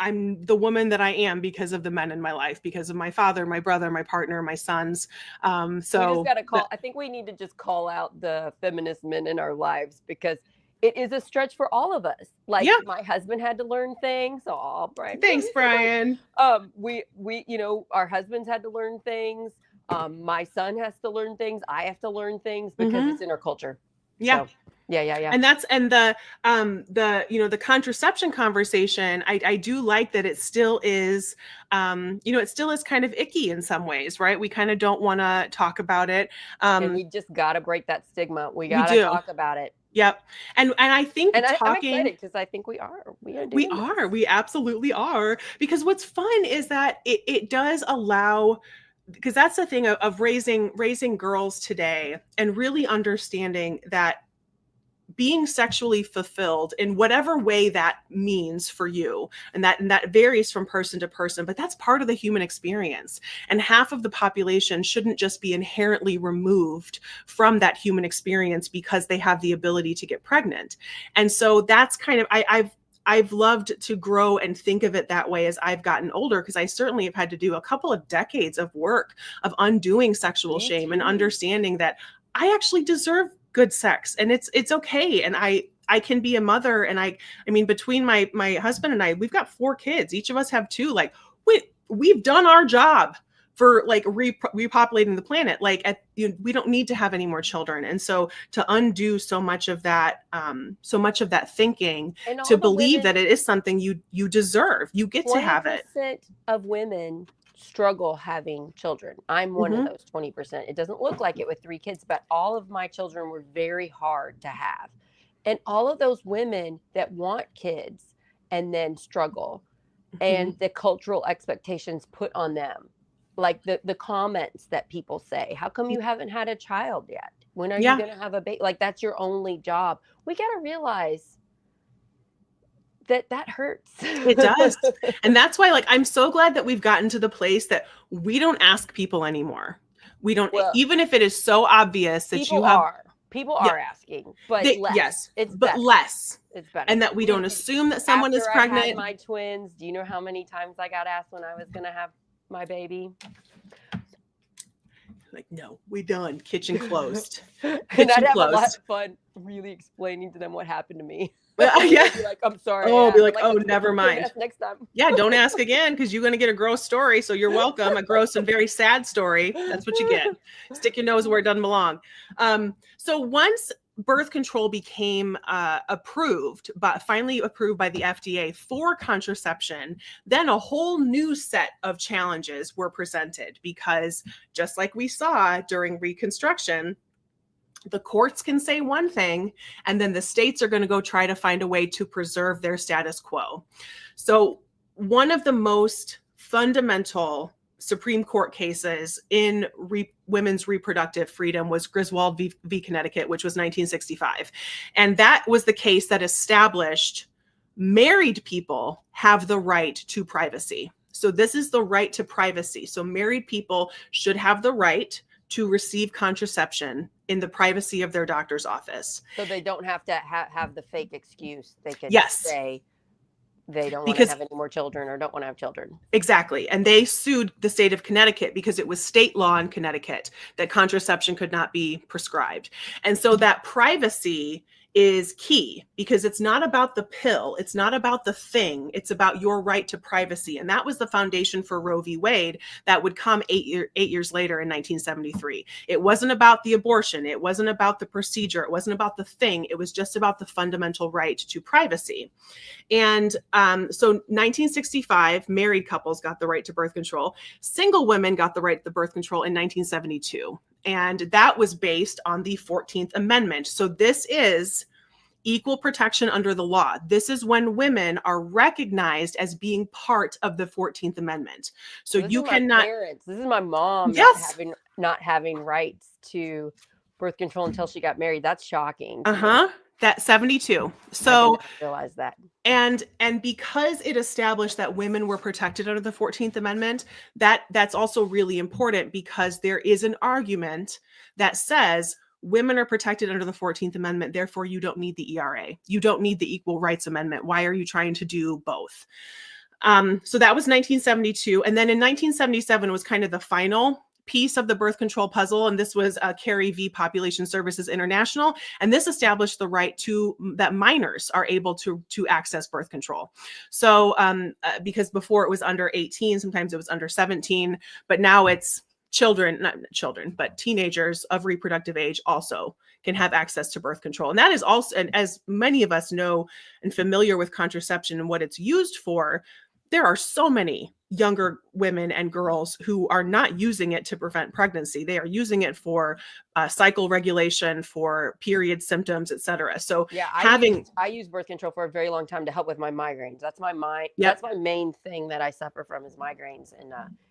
the woman that I am because of the men in my life, because of my father, my brother, my partner, my sons. So we just got to call. I think we need to just call out the feminist men in our lives, because it is a stretch for all of us. Like my husband had to learn things. Oh, Brian. Thanks, Brian. We our husbands had to learn things. My son has to learn things. I have to learn things because it's in our culture. Yeah. So, yeah. And the contraception conversation, I do like that it still is, it still is kind of icky in some ways, right? We kind of don't want to talk about it. And we just got to break that stigma. We got to talk about it. Yep. And I think I'm excited because I think we are. We absolutely are. Because what's fun is that it does allow, because that's the thing of raising girls today and really understanding that being sexually fulfilled in whatever way that means for you. And that varies from person to person, but that's part of the human experience. And half of the population shouldn't just be inherently removed from that human experience because they have the ability to get pregnant. And so that's kind of, I've loved to grow and think of it that way as I've gotten older, because I certainly have had to do a couple of decades of work of undoing sexual shame and understanding that I actually deserve good sex and it's okay. And I can be a mother. And I mean, between my husband and I, we've got 4 kids. Each of us have 2. Like we've done our job for like repopulating the planet. Like we don't need to have any more children. And so to undo so much of that thinking, to believe that it is something you deserve, you get to have it. 20% of women struggle having children. I'm one of those 20%. It doesn't look like it with 3 kids, but all of my children were very hard to have. And all of those women that want kids and then struggle, and the cultural expectations put on them, like the comments that people say, how come you haven't had a child yet? When are you going to have a baby? Like, that's your only job. We got to realize that hurts. It does. And that's why, like, I'm so glad that we've gotten to the place that we don't ask people anymore. We don't, even if it is so obvious that you have. People are asking, but less. Yes, it's but better. less. It's better. And that we don't assume that someone is pregnant. I had my twins, do you know how many times I got asked when I was going to have my baby? Like, no, we done. Kitchen closed. And I'd have a lot of fun really explaining to them what happened to me. Yeah. Be like, I'm sorry. Oh, yeah. be like, like, oh, never mind. Next time. Yeah, don't ask again because you're going to get a gross story. So you're welcome. A gross and very sad story. That's what you get. Stick your nose where it doesn't belong. So once birth control became finally approved by the FDA for contraception, then a whole new set of challenges were presented because just like we saw during Reconstruction, the courts can say one thing, and then the states are going to go try to find a way to preserve their status quo. So one of the most fundamental Supreme Court cases in women's reproductive freedom was Griswold v. Connecticut, which was 1965. And that was the case that established married people have the right to privacy. So this is the right to privacy. So married people should have the right to receive contraception in the privacy of their doctor's office. So they don't have to have the fake excuse. They can say they don't want to have any more children or don't want to have children. Exactly. And they sued the state of Connecticut because it was state law in Connecticut that contraception could not be prescribed. And so that privacy is key because it's not about the pill. It's not about the thing. It's about your right to privacy. And that was the foundation for Roe v. Wade that would come 8 years later in 1973. It wasn't about the abortion. It wasn't about the procedure. It wasn't about the thing. It was just about the fundamental right to privacy. And so 1965, married couples got the right to birth control. Single women got the right to birth control in 1972. And that was based on the 14th Amendment. So this is equal protection under the law. This is when women are recognized as being part of the 14th Amendment. So you cannot. This is my mom not having rights to birth control until she got married. That's shocking. That 72. So I didn't realize that. And because it established that women were protected under the 14th Amendment, that's also really important because there is an argument that says women are protected under the 14th Amendment, therefore you don't need the ERA. You don't need the Equal Rights Amendment. Why are you trying to do both? So that was 1972. And then in 1977 was kind of the final piece of the birth control puzzle. And this was Carey v. Population Services International. And this established the right that minors are able to access birth control. So because before it was under 18, sometimes it was under 17, but now it's not children, but teenagers of reproductive age also can have access to birth control. And that is also, and as many of us know and familiar with contraception and what it's used for, there are so many younger women and girls who are not using it to prevent pregnancy. They are using it for cycle regulation, for period symptoms, etc. So yeah, I used birth control for a very long time to help with my migraines. That's that's my main thing that I suffer from is migraines,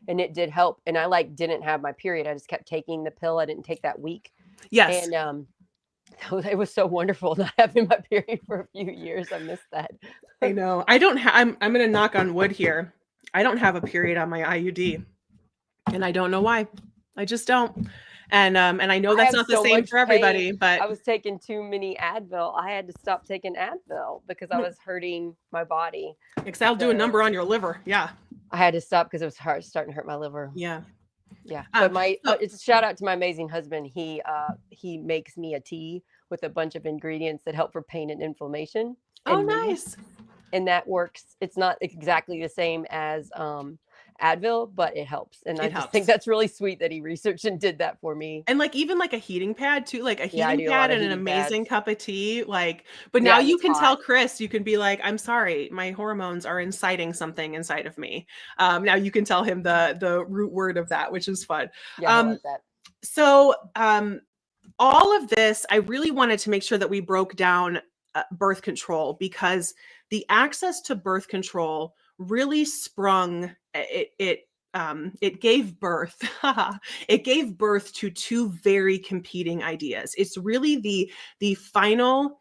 and it did help. And I didn't have my period. I just kept taking the pill. I didn't take that week. Yes. And it was so wonderful not having my period for a few years. I missed that. I know. I don't have. I'm going to knock on wood here. I don't have a period on my IUD, and I don't know why. I just don't. And I know that's not the same for everybody, but I was taking too many Advil. I had to stop taking Advil because I was hurting my body. Because that'll do a number on your liver. Yeah. I had to stop because it was starting to hurt my liver. Yeah. Yeah. But it's a shout out to my amazing husband. He makes me a tea with a bunch of ingredients that help for pain and inflammation. Oh, nice. And that works. It's not exactly the same as Advil, but it helps. And I just think that's really sweet that he researched and did that for me. And even a heating pad too, a heating pad and an amazing cup of tea. But now you can tell Chris, you can be like, I'm sorry, my hormones are inciting something inside of me. Now you can tell him the root word of that, which is fun. Yeah, I like that. So all of this, I really wanted to make sure that we broke down birth control because the access to birth control really sprung. It gave birth. It gave birth to two very competing ideas. It's really the final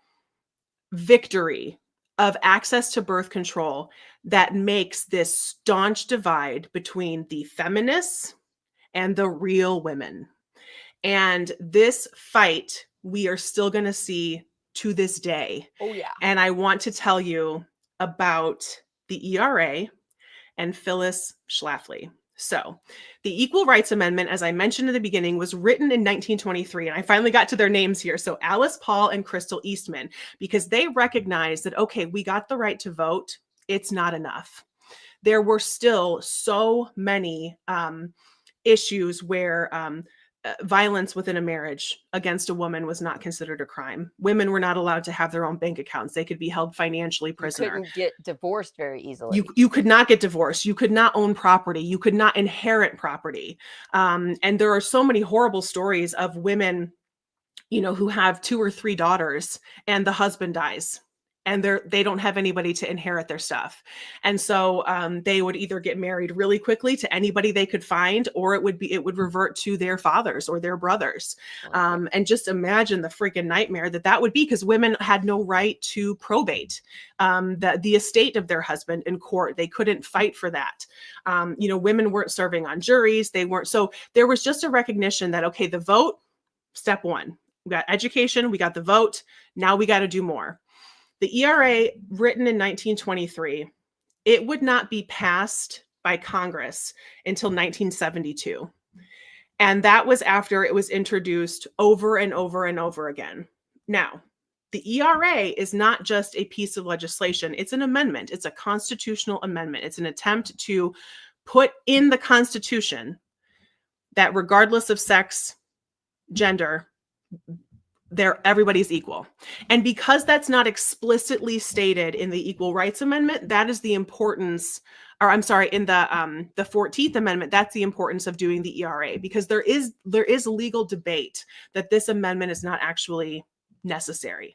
victory of access to birth control that makes this staunch divide between the feminists and the real women. And this fight we are still going to see to this day. Oh, yeah. And I want to tell you about the ERA and Phyllis Schlafly. So the Equal Rights Amendment, as I mentioned in the beginning, was written in 1923. And I finally got to their names here. So Alice Paul and Crystal Eastman, because they recognized that, okay, we got the right to vote. It's not enough. There were still so many issues where violence within a marriage against a woman was not considered a crime. Women were not allowed to have their own bank accounts. They could be held financially prisoner. You couldn't get divorced very easily. You could not get divorced. You could not own property. You could not inherit property. And there are so many horrible stories of women, who have 2 or 3 daughters and the husband dies. And they don't have anybody to inherit their stuff. And so they would either get married really quickly to anybody they could find, or it would revert to their fathers or their brothers. Wow. And just imagine the freaking nightmare that would be, because women had no right to probate the estate of their husband in court. They couldn't fight for that. Women weren't serving on juries. They weren't. So there was just a recognition that, okay, the vote, step one, we got education, we got the vote. Now we got to do more. The ERA, written in 1923, it would not be passed by Congress until 1972. And that was after it was introduced over and over and over again. Now, the ERA is not just a piece of legislation. It's an amendment. It's a constitutional amendment. It's an attempt to put in the Constitution that regardless of sex, gender, everybody's equal. And because that's not explicitly stated in the Equal Rights Amendment, that is the importance, or I'm sorry, in the 14th Amendment, that's the importance of doing the ERA, because there is legal debate that this amendment is not actually necessary.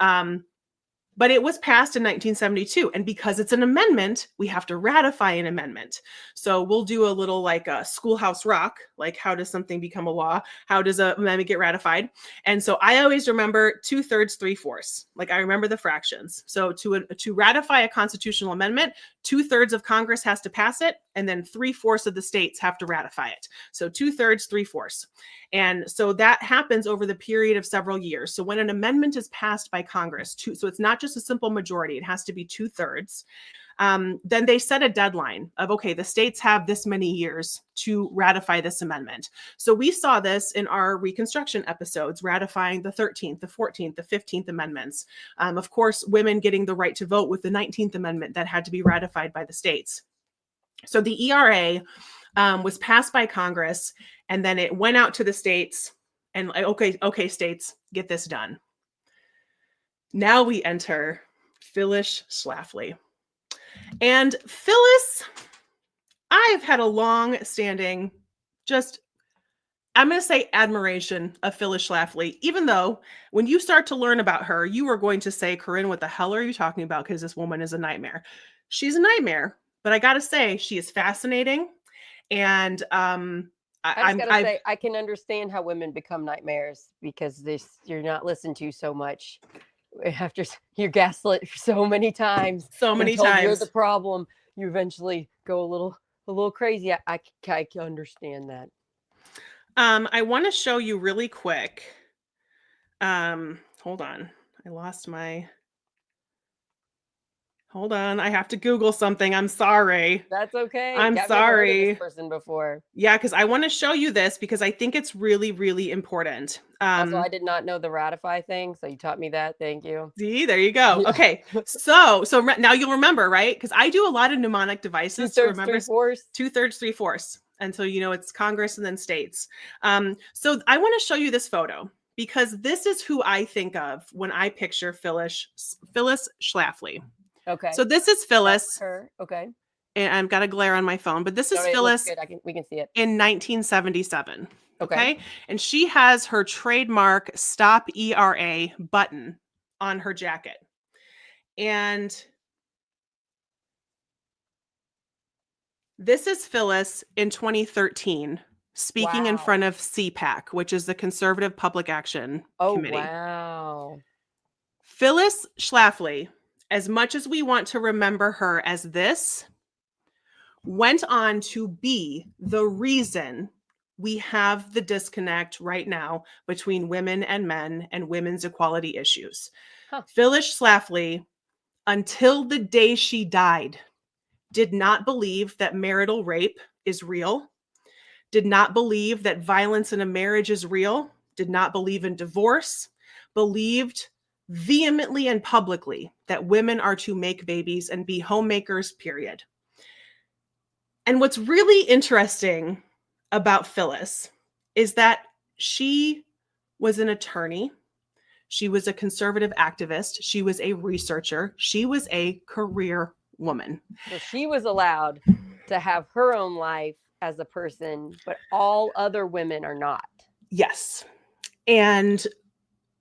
But it was passed in 1972. And because it's an amendment, we have to ratify an amendment. So we'll do a little like a Schoolhouse Rock, like how does something become a law? How does an amendment get ratified? And so I always remember 2/3, 3/4. Like I remember the fractions. So to ratify a constitutional amendment, 2/3 of Congress has to pass it, and then 3/4 of the states have to ratify it. So 2/3, 3/4. And so that happens over the period of several years. So when an amendment is passed by Congress, so it's not just a simple majority, it has to be 2/3. Then they set a deadline of, okay, the states have this many years to ratify this amendment. So we saw this in our Reconstruction episodes, ratifying the 13th, the 14th, the 15th amendments. Of course, women getting the right to vote with the 19th Amendment that had to be ratified by the states. So the ERA was passed by Congress, and then it went out to the states and okay, states, get this done. Now we enter Phyllis Schlafly. And Phyllis, I've had a long-standing, I'm going to say admiration of Phyllis Schlafly, even though when you start to learn about her, you are going to say, Corinne, what the hell are you talking about? Because this woman is a nightmare. She's a nightmare, but I got to say, she is fascinating. And I can understand how women become nightmares, because you're not listened to so much. After you're gaslit so many times, you're the problem, you eventually go a little crazy. I can understand that. I want to show you really quick. Hold on. Hold on. I have to Google something. I'm sorry. That's okay. I'm sorry. I've never heard of this person before. Yeah, because I want to show you this because I think it's really, really important. Also, I did not know the ratify thing, so you taught me that. Thank you. See, there you go. Yeah. Okay, so now you'll remember, right? Because I do a lot of mnemonic devices to remember 2/3, 2/3, 3/4, and so it's Congress and then states. So I want to show you this photo because this is who I think of when I picture Phyllis Schlafly. Okay. So this is Phyllis. That's her. Okay. And I've got a glare on my phone, but this is Phyllis. We can see it. In 1977. Okay. And she has her trademark Stop ERA button on her jacket. And this is Phyllis in 2013 speaking in front of CPAC, which is the Conservative Public Action Committee. Oh, wow. Phyllis Schlafly, as much as we want to remember her as this, went on to be the reason we have the disconnect right now between women and men and women's equality issues. Huh. Phyllis Schlafly, until the day she died, did not believe that marital rape is real, did not believe that violence in a marriage is real, did not believe in divorce, believed vehemently and publicly that women are to make babies and be homemakers, period. And what's really interesting about Phyllis is that she was an attorney. She was a conservative activist. She was a researcher. She was a career woman. So she was allowed to have her own life as a person, but all other women are not. Yes. And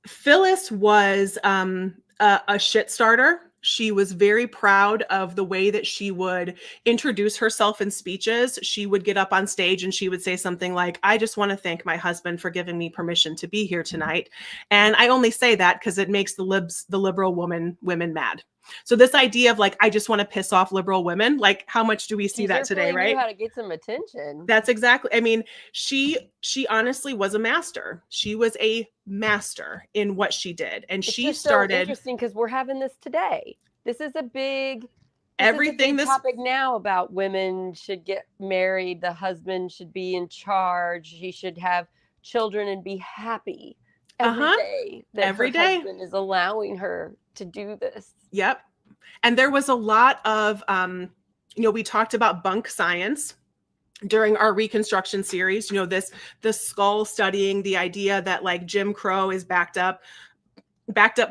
Phyllis was a shit starter. She was very proud of the way that she would introduce herself in speeches. She would get up on stage and she would say something like, I just want to thank my husband for giving me permission to be here tonight. And I only say that because it makes the liberal women mad. So this idea of like, I just want to piss off liberal women, like how much do we see that today, right? Knew how to get some attention. That's exactly. I mean, she honestly was a master. She was a master in what she did, and it's she started. So interesting because we're having this today. This is a big. Everything is a big topic now about women should get married. The husband should be in charge. He should have children and be happy every day. That every her day husband is allowing her to do this. Yep. And there was a lot of, we talked about bunk science during our Reconstruction series, the skull studying the idea that like Jim Crow is backed up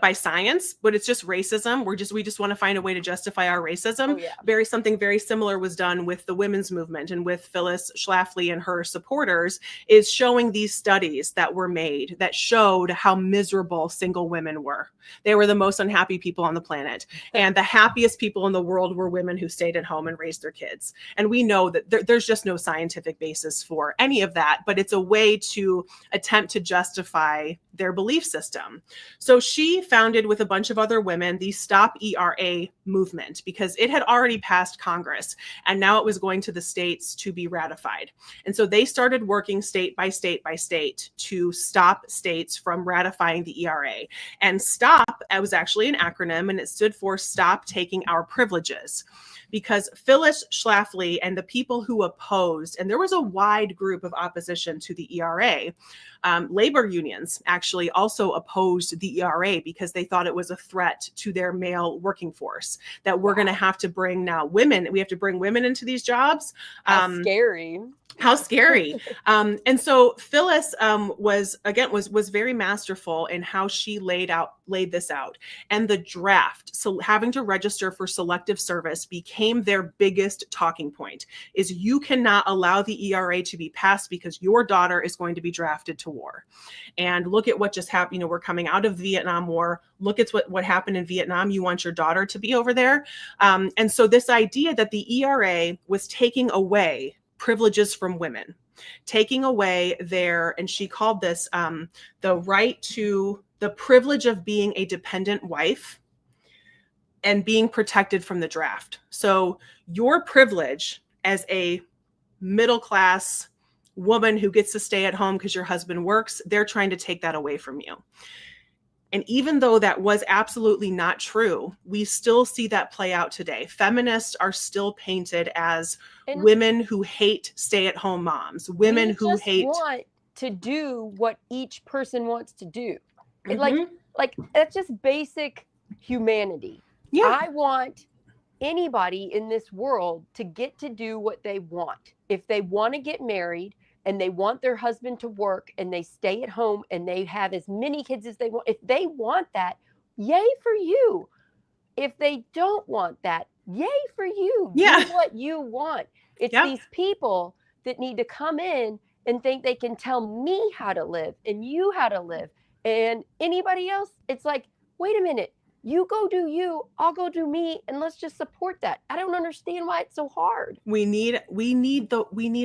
by science, but it's just racism. We just want to find a way to justify our racism. Oh, yeah. Something very similar was done with the women's movement and with Phyllis Schlafly and her supporters, is showing these studies that were made that showed how miserable single women were. They were the most unhappy people on the planet. And the happiest people in the world were women who stayed at home and raised their kids. And we know that there's just no scientific basis for any of that, but it's a way to attempt to justify their belief system. So she founded with a bunch of other women the Stop ERA movement because it had already passed Congress and now it was going to the states to be ratified. And so they started working state by state by state to stop states from ratifying the ERA. And STOP was actually an acronym, and it stood for Stop Taking Our Privileges. Because Phyllis Schlafly and the people who opposed, and there was a wide group of opposition to the ERA, labor unions actually also opposed the ERA because they thought it was a threat to their male working force, that we're going to have to bring now women. We have to bring women into these jobs. How scary. How scary. And so Phyllis was very masterful in how she laid this out. And the draft, so having to register for selective service, became their biggest talking point, is you cannot allow the ERA to be passed because your daughter is going to be drafted to war. And look at what just happened. We're coming out of the Vietnam War. Look at what happened in Vietnam. You want your daughter to be over there. And so this idea that the ERA was taking away privileges from women, taking away and she called this the right to the privilege of being a dependent wife and being protected from the draft. So your privilege as a middle-class woman who gets to stay at home because your husband works, they're trying to take that away from you. And even though that was absolutely not true, we still see that play out today. Feminists are still painted as women who hate stay-at-home moms, women who want to do what each person wants to do. Mm-hmm. Like that's just basic humanity. Yeah. I want anybody in this world to get to do what they want. If they want to get married and they want their husband to work and they stay at home and they have as many kids as they want, if they want that, yay for you. If they don't want that, yay for you. Yeah. Do what you want. It's these people that need to come in and think they can tell me how to live and you how to live. And anybody else, it's like, wait a minute. You go do you, I'll go do me, and let's just support that. I don't understand why it's so hard. We need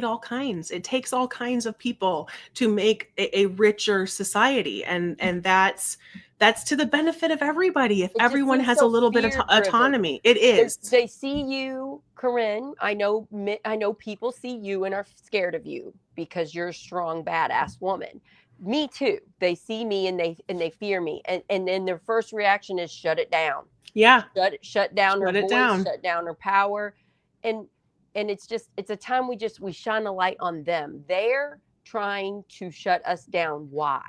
all kinds. It takes all kinds of people to make a richer society, and that's That's to the benefit of everybody. If It just everyone seems has so a little bit of fear-driven. autonomy, it is. They see you, Corinne. I know people see you and are scared of you because you're a strong, badass woman. Me too. They see me and they fear me, and then their first reaction is shut it down. Yeah. Shut down her Shut it voice, down. shut down her power, and it's a time we shine a light on them. They're trying to shut us down. Why?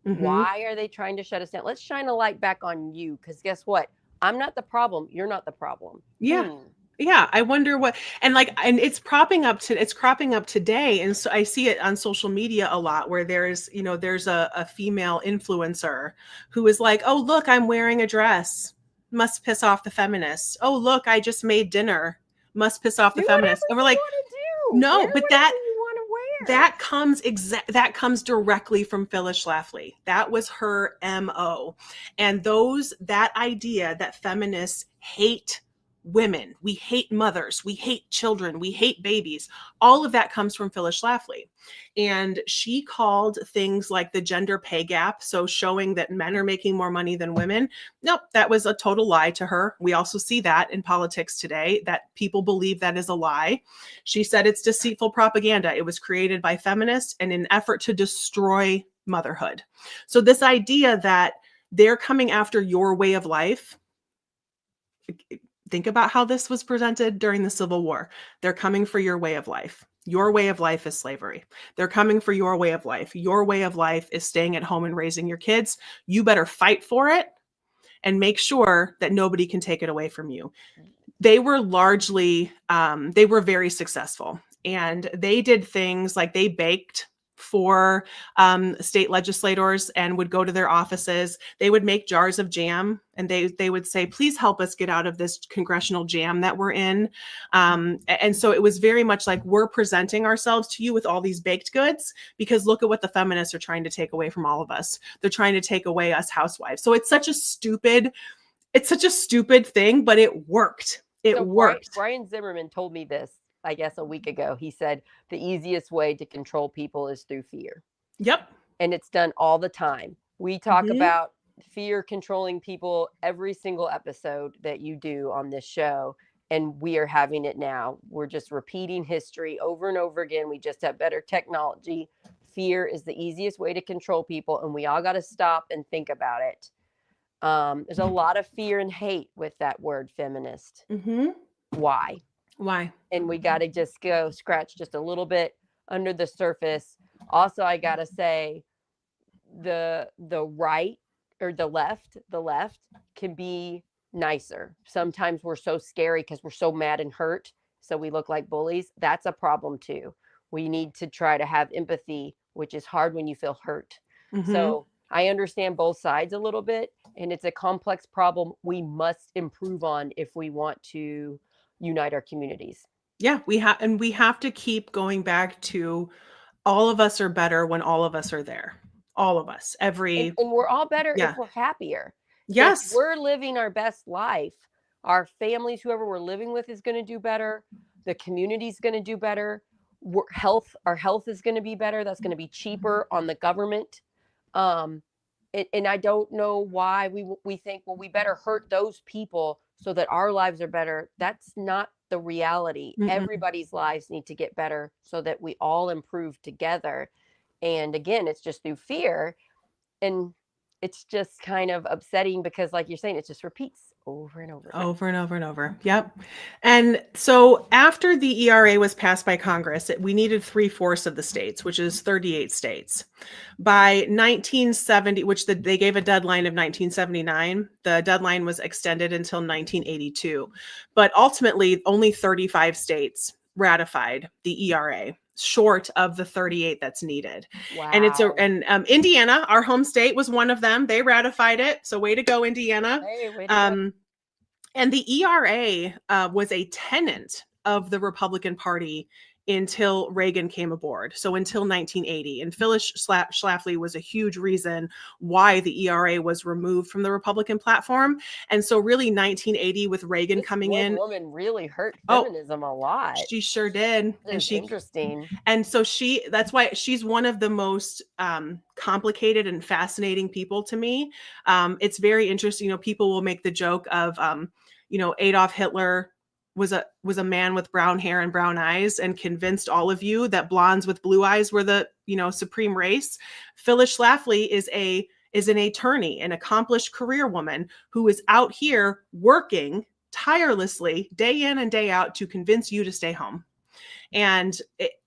Mm-hmm. Why are they trying to shut us down? Let's shine a light back on you, because guess what? I'm not the problem. You're not the problem. Yeah. Yeah. I wonder what, and it's cropping up today. And so I see it on social media a lot where there's a female influencer who is like, oh, look, I'm wearing a dress. Must piss off the feminists. Oh, look, I just made dinner. Must piss off the feminists. And we're like, no, but that comes directly from Phyllis Schlafly. That was her MO. And that idea that feminists hate women, we hate mothers, we hate children, we hate babies. All of that comes from Phyllis Schlafly. And she called things like the gender pay gap, so showing that men are making more money than women. Nope, that was a total lie to her. We also see that in politics today, that people believe that is a lie. She said it's deceitful propaganda. It was created by feminists in an effort to destroy motherhood. So this idea that they're coming after your way of life, think about how this was presented during the Civil War. They're coming for your way of life. Your way of life is slavery. They're coming for your way of life. Your way of life is staying at home and raising your kids. You better fight for it and make sure that nobody can take it away from you. They were they were very successful. And they did things like they baked for state legislators and would go to their offices. They would make jars of jam and they would say, please help us get out of this congressional jam that we're in. And so it was very much like, we're presenting ourselves to you with all these baked goods because look at what the feminists are trying to take away from all of us. They're trying to take away us housewives. So it's such a stupid thing, but it worked. It worked. Brian Zimmerman told me this, I guess, a week ago. He said the easiest way to control people is through fear. Yep. And it's done all the time. We talk about fear controlling people every single episode that you do on this show. And we are having it now. We're just repeating history over and over again. We just have better technology. Fear is the easiest way to control people. And we all got to stop and think about it. There's a lot of fear and hate with that word feminist. Why? And we got to just go scratch just a little bit under the surface. Also, I got to say the right or the left can be nicer. Sometimes we're so scary because we're so mad and hurt. So we look like bullies. That's a problem too. We need to try to have empathy, which is hard when you feel hurt. So I understand both sides a little bit, and it's a complex problem we must improve on if we want to unite our communities. Yeah, we have to keep going back to all of us are better when all of us are there. All of us, and we're all better if we're happier. Yes. If we're living our best life, our families, whoever we're living with, is going to do better. The community is going to do better. Our health is going to be better. That's going to be cheaper on the government. And I don't know why we think, well, we better hurt those people so that our lives are better. That's not the reality. Everybody's lives need to get better so that we all improve together. And again, it's just through fear. And it's just kind of upsetting because, like you're saying, it just repeats over and over. Over and over and over. Yep. And so after the ERA was passed by Congress, we needed 3/4 of the states, which is 38 states. By 1970, which they gave a deadline of 1979, the deadline was extended until 1982. But ultimately, only 35 states ratified the ERA, short of the 38 that's needed. Wow. And Indiana, our home state, was one of them. They ratified it. So way to go, Indiana. Hey, way to go. And the ERA was a tenet of the Republican Party until Reagan came aboard. So until 1980. And Phyllis Schlafly was a huge reason why the ERA was removed from the Republican platform. And so really 1980 with Reagan coming in. Woman really hurt feminism a lot. She sure did. And she interesting. And so that's why she's one of the most complicated and fascinating people to me. It's very interesting. People will make the joke of, Adolf Hitler was a man with brown hair and brown eyes and convinced all of you that blondes with blue eyes were the, supreme race. Phyllis Schlafly is an attorney, an accomplished career woman who is out here working tirelessly day in and day out to convince you to stay home. And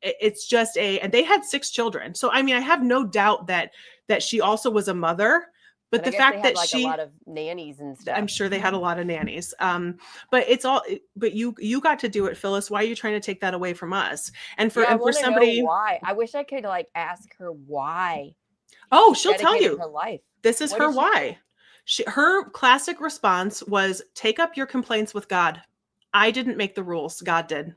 it's just and they had 6 children. So, I mean, I have no doubt that she also was a mother. But the fact that she, a lot of nannies and stuff. I'm sure they had a lot of nannies. But you got to do it, Phyllis. Why are you trying to take that away from us? And for somebody, why? I wish I could ask her why. Oh, she'll tell you. Her life. This is her why. Her classic response was, take up your complaints with God. I didn't make the rules. God did.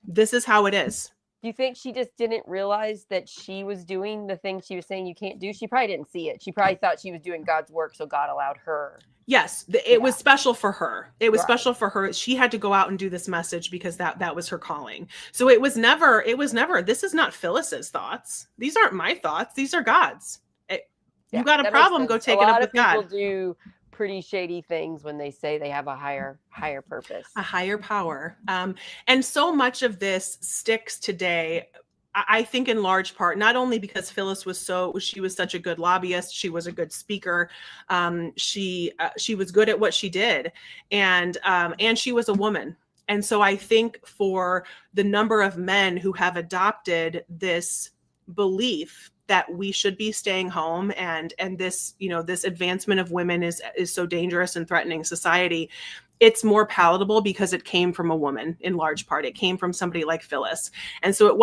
This is how it is. Do you think she just didn't realize that she was doing the thing she was saying you can't do? She probably didn't see it. She probably thought she was doing God's work, so God allowed her. Yes, it was special for her. It was special for her. She had to go out and do this message because that was her calling. So it was never, this is not Phyllis's thoughts. These aren't my thoughts. These are God's. You got a problem, go take it up with God. A lot of people do pretty shady things when they say they have a higher purpose, a higher power. And so much of this sticks today, I think, in large part, not only because Phyllis she was such a good lobbyist, she was a good speaker, she was good at what she did, and she was a woman. And so I think for the number of men who have adopted this belief that we should be staying home and this, this advancement of women is so dangerous and threatening society, it's more palatable because it came from a woman in large part. It came from somebody like Phyllis. And so it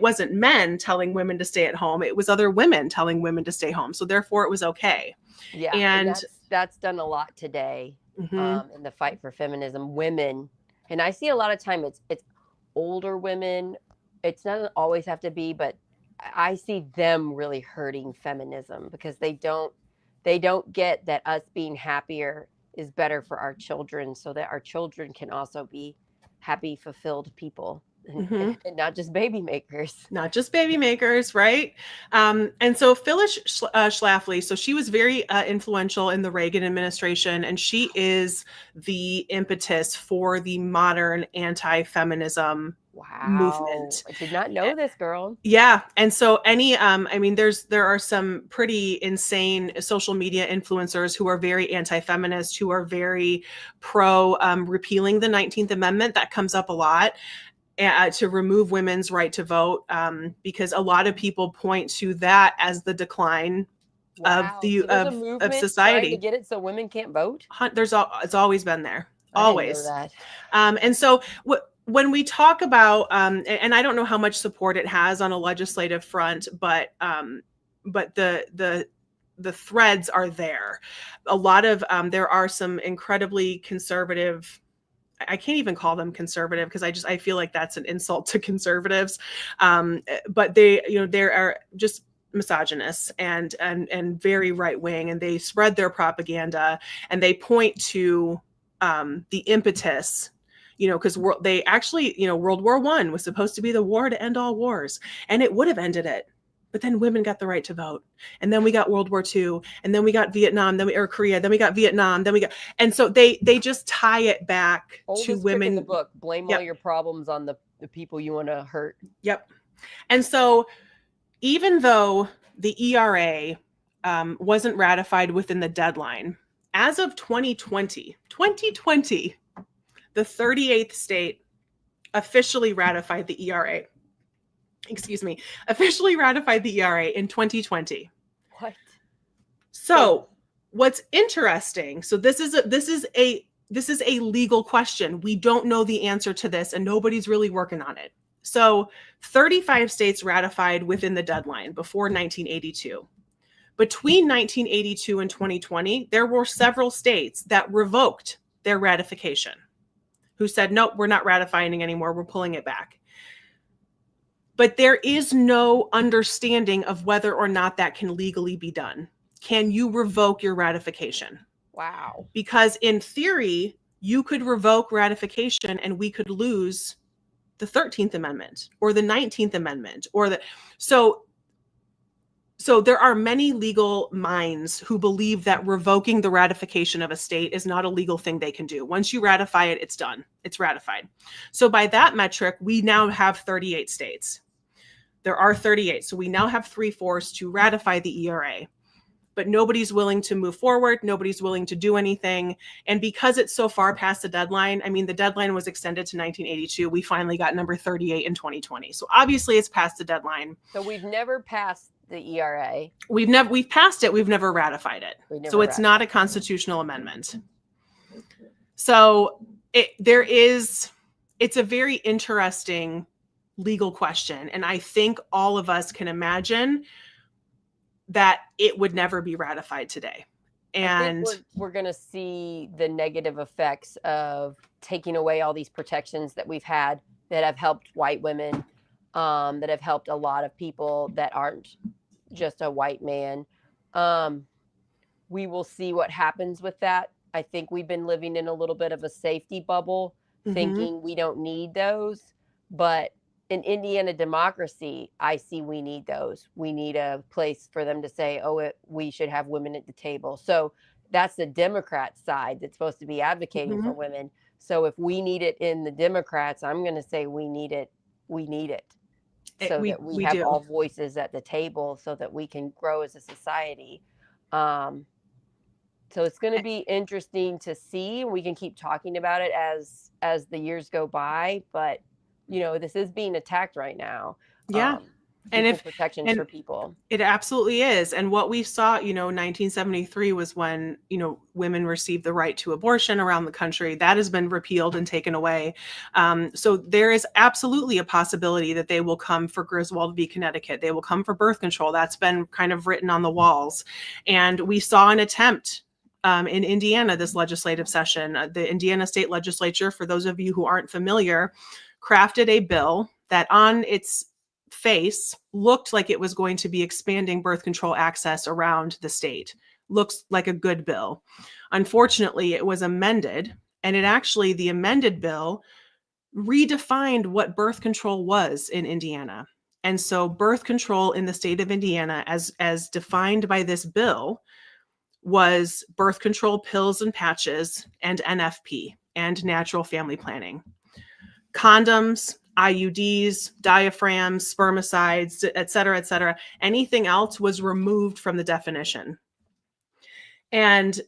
wasn't men telling women to stay at home. It was other women telling women to stay home. So therefore it was okay. Yeah. And that's done a lot today in the fight for feminism. Women, and I see a lot of time it's older women. It doesn't always have to be, but I see them really hurting feminism because they don't get that us being happier is better for our children, so that our children can also be happy, fulfilled people and not just baby makers. Not just baby makers, right? And so Phyllis Schlafly, so she was very influential in the Reagan administration, and she is the impetus for the modern anti-feminism movement. I did not know this, girl. Yeah. And so there are some pretty insane social media influencers who are very anti-feminist, who are very pro repealing the 19th Amendment. That comes up a lot. To remove women's right to vote, because a lot of people point to that as the decline of society. To get it so women can't vote. It's always been there, always. I didn't know that. And so when we talk about, and I don't know how much support it has on a legislative front, but the threads are there. A lot of there are some incredibly conservative. I can't even call them conservative because I feel like that's an insult to conservatives. But they are just misogynists and very right wing, and they spread their propaganda and they point to the impetus, because they actually, World War I was supposed to be the war to end all wars, and it would have ended it. But then women got the right to vote. And then we got World War II. And then we got Vietnam, or Korea. Then we got Vietnam. And so they just tie it back to women. In the book, blame all your problems on the people you want to hurt. Yep. And so even though the ERA wasn't ratified within the deadline, as of 2020, the 38th state officially ratified the ERA. Officially ratified the ERA in 2020. What? So what's interesting, so this is a legal question. We don't know the answer to this, and nobody's really working on it. So 35 states ratified within the deadline before 1982. Between 1982 and 2020, there were several states that revoked their ratification, who said, nope, we're not ratifying anymore. We're pulling it back. but there is no understanding of whether or not that can legally be done. Can you revoke your ratification? Wow. Because in theory, you could revoke ratification and we could lose the 13th Amendment or the 19th Amendment or the so there are many legal minds who believe that revoking the ratification of a state is not a legal thing they can do. Once you ratify it, it's done. It's ratified. So by that metric, we now have 38 states. There are 38. So we now have 3/4 to ratify the ERA. But nobody's willing to move forward. Nobody's willing to do anything. And because it's so far past the deadline, I mean, the deadline was extended to 1982. We finally got number 38 in 2020. So obviously it's past the deadline. So we've never passed the ERA. We've passed it. We've never ratified it. So it's not a constitutional amendment. So it's a very interesting legal question. And I think all of us can imagine that it would never be ratified today. And I think we're going to see the negative effects of taking away all these protections that we've had that have helped white women, that have helped a lot of people that aren't just a white man. We will see what happens with that. I think we've been living in a little bit of a safety bubble, thinking we don't need those. But in Indiana democracy, I see we need those. We need a place for them to say, we should have women at the table. So that's the Democrat side that's supposed to be advocating for women. So if we need it in the Democrats, I'm going to say we need it. We need it. So that we have all voices at the table so that we can grow as a society. So it's going to be interesting to see. We can keep talking about it as the years go by, but this is being attacked right now. Yeah. And protections for people. It absolutely is. And what we saw, 1973 was when, women received the right to abortion around the country. That has been repealed and taken away. So there is absolutely a possibility that they will come for Griswold v. Connecticut. They will come for birth control. That's been kind of written on the walls. And we saw an attempt in Indiana this legislative session. The Indiana State Legislature, for those of you who aren't familiar, crafted a bill that on its face looked like it was going to be expanding birth control access around the state. Looks like a good bill. Unfortunately, it was amended, and the amended bill redefined what birth control was in Indiana. And so birth control in the state of Indiana, as defined by this bill, was birth control pills and patches and NFP and natural family planning. Condoms, IUDs, diaphragms, spermicides, et cetera, anything else was removed from the definition. And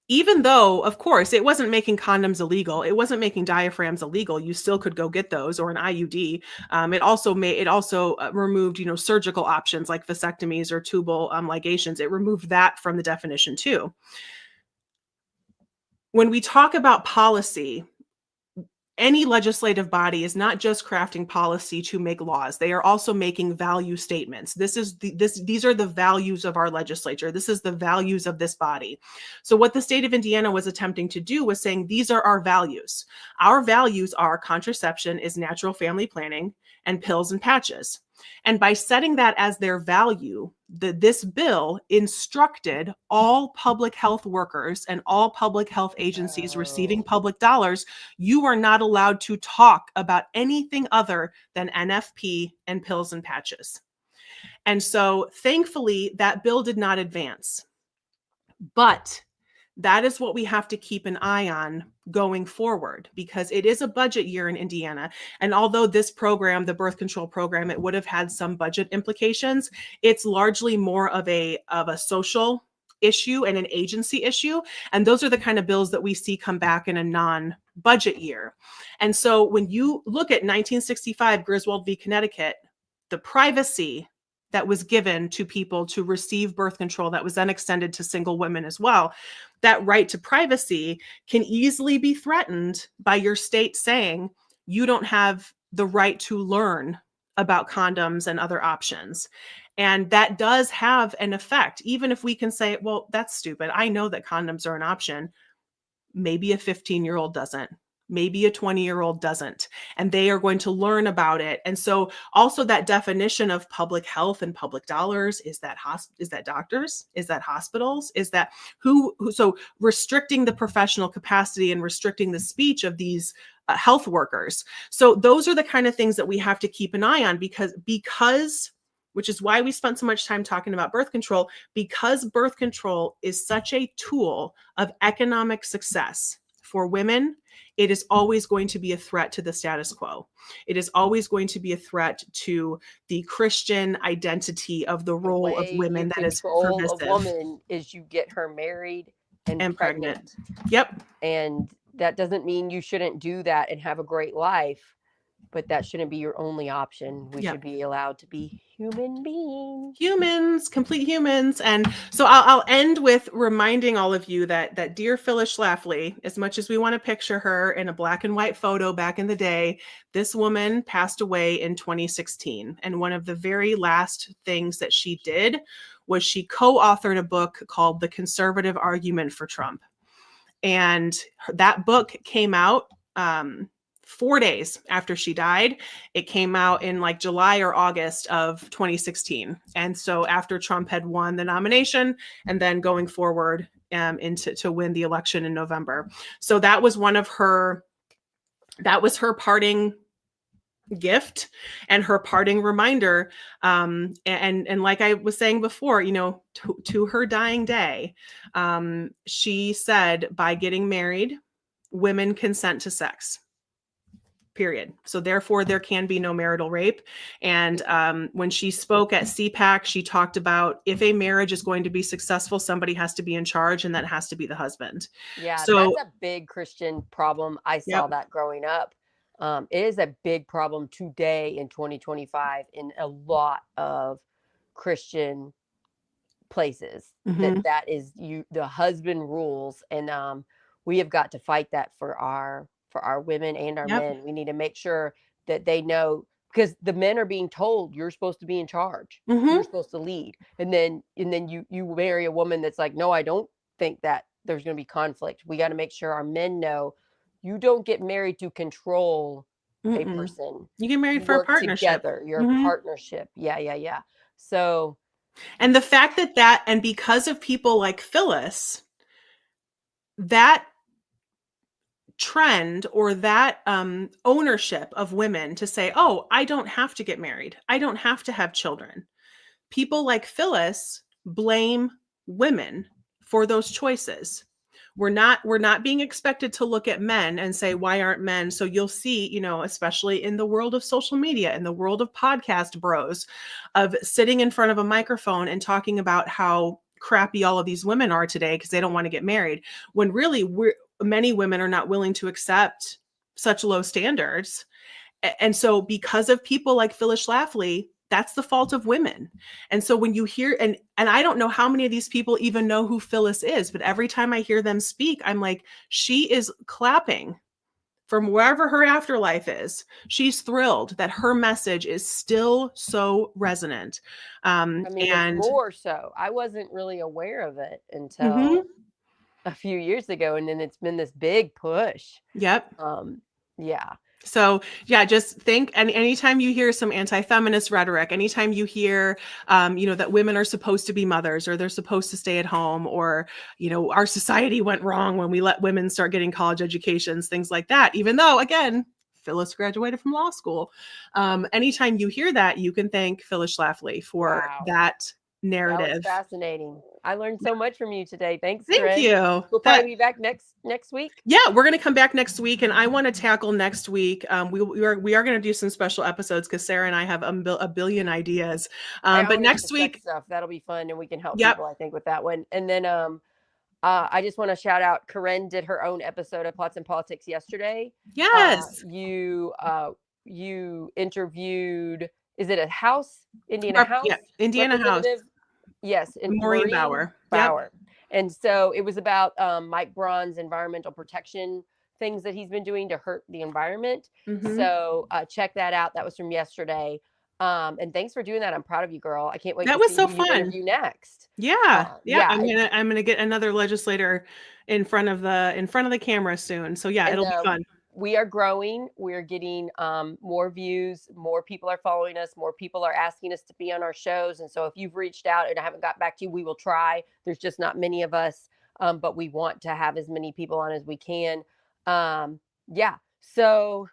even though, of course, it wasn't making condoms illegal, it wasn't making diaphragms illegal, you still could go get those, or an IUD. It also removed, surgical options like vasectomies or tubal ligations. It removed that from the definition too. When we talk about policy, any legislative body is not just crafting policy to make laws. They are also making value statements. These are the values of our legislature. This is the values of this body. So what the state of Indiana was attempting to do was saying, these are our values. Our values are contraception is natural family planning and pills and patches. And by setting that as their value, this bill instructed all public health workers and all public health agencies receiving public dollars, you are not allowed to talk about anything other than NFP and pills and patches. And so thankfully, that bill did not advance. But that is what we have to keep an eye on going forward, because it is a budget year in Indiana. And although this program, the birth control program, it would have had some budget implications, it's largely more of a social issue and an agency issue. And those are the kind of bills that we see come back in a non-budget year. And so when you look at 1965 Griswold v. Connecticut, the privacy that was given to people to receive birth control that was then extended to single women as well, that right to privacy can easily be threatened by your state saying you don't have the right to learn about condoms and other options. And that does have an effect, even if we can say, well, that's stupid. I know that condoms are an option. Maybe a 15-year-old doesn't. Maybe a 20-year-old doesn't, and they are going to learn about it. And so also that definition of public health and public dollars, is that doctors? Is that hospitals? Is that who? So restricting the professional capacity and restricting the speech of these health workers. So those are the kind of things that we have to keep an eye on, because which is why we spent so much time talking about birth control, because birth control is such a tool of economic success for women. It is always going to be a threat to the status quo. It is always going to be a threat to the Christian identity of the role of women that is permissive. A woman is you get her married and pregnant. Yep. And that doesn't mean you shouldn't do that and have a great life, but that shouldn't be your only option. We should be allowed to be human beings. Humans, complete humans. And so I'll end with reminding all of you that dear Phyllis Schlafly, as much as we want to picture her in a black and white photo back in the day, this woman passed away in 2016. And one of the very last things that she did was she co-authored a book called The Conservative Argument for Trump. And that book came out 4 days after she died. It came out in like July or August of 2016. And so after Trump had won the nomination and then going forward to win the election in November. So that was her parting gift and her parting reminder. And like I was saying before, to her dying day, she said, by getting married, women consent to sex. Period. So therefore, there can be no marital rape. And when she spoke at CPAC, she talked about, if a marriage is going to be successful, somebody has to be in charge, and that has to be the husband. Yeah, so that's a big Christian problem. I saw that growing up. It is a big problem today in 2025 in a lot of Christian places. Mm-hmm. that is the husband rules, and we have got to fight that for our women and our men. We need to make sure that they know, because the men are being told, you're supposed to be in charge. Mm-hmm. You're supposed to lead. And then you marry a woman that's like, no, I don't think that there's going to be conflict. We got to make sure our men know, you don't get married to control a person. You get married for a partnership. Together. You're a partnership. Yeah. So. And the fact that, and because of people like Phyllis, that trend or that ownership of women to say, oh, I don't have to get married, I don't have to have children. People like Phyllis blame women for those choices. We're not being expected to look at men and say, why aren't men? So you'll see, especially in the world of social media, in the world of podcast bros, of sitting in front of a microphone and talking about how crappy all of these women are today because they don't want to get married, when really many women are not willing to accept such low standards. And so because of people like Phyllis Schlafly, that's the fault of women. And so when you hear, and I don't know how many of these people even know who Phyllis is, but every time I hear them speak, I'm like, she is clapping from wherever her afterlife is. She's thrilled that her message is still so resonant. And more so. I wasn't really aware of it until a few years ago, and then it's been this big push. Yep. Yeah. So just think, and anytime you hear some anti-feminist rhetoric, anytime you hear, that women are supposed to be mothers, or they're supposed to stay at home, or, our society went wrong when we let women start getting college educations, things like that, even though, again, Phyllis graduated from law school. Anytime you hear that, you can thank Phyllis Schlafly for that narrative. That was fascinating. I learned so much from you today. Thanks, Thank Corinne. you. We'll probably be back next week. Yeah, we're going to come back next week, and I want to tackle next week. We are going to do some special episodes because Sarah and I have a billion ideas. But next week, stuff that'll be fun, and we can help people, I think, with that one. And then I just want to shout out, Corinne did her own episode of Plots and Politics yesterday. Yes. You interviewed, is it a House? Indiana House? Yeah, Indiana House. Yes. Maureen Bauer. Yep. And so it was about Mike Braun's environmental protection things that he's been doing to hurt the environment. Mm-hmm. So check that out. That was from yesterday. And thanks for doing that. I'm proud of you, girl. I can't wait to see so who fun. You interview next. Yeah. I'm gonna get another legislator in front of the camera soon. So it'll be fun. we are growing. We're getting more views. More people are following us. More people are asking us to be on our shows. And so if you've reached out and I haven't got back to you, we will try. There's just not many of us, but we want to have as many people on as we can. Yeah. So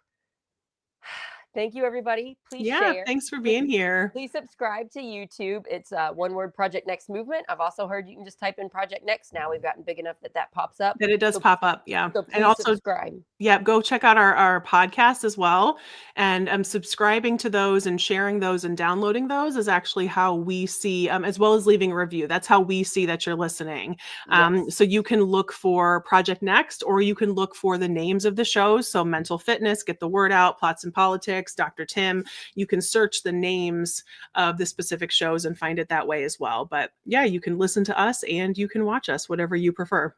thank you, everybody. Please share. Thanks for being here. Please subscribe to YouTube. It's one word, Project Next Movement. I've also heard you can just type in Project Next now. We've gotten big enough that pops up. That it does pop up. Yeah. So please and also subscribe. Yeah, go check out our podcast as well. And subscribing to those and sharing those and downloading those is actually how we see, as well as leaving a review. That's how we see that you're listening. Yes. So you can look for Project Next, or you can look for the names of the shows. So Mental Fitness, Get the Word Out, Plots and Politics, Dr. Tim. You can search the names of the specific shows and find it that way as well. But yeah, you can listen to us and you can watch us, whatever you prefer.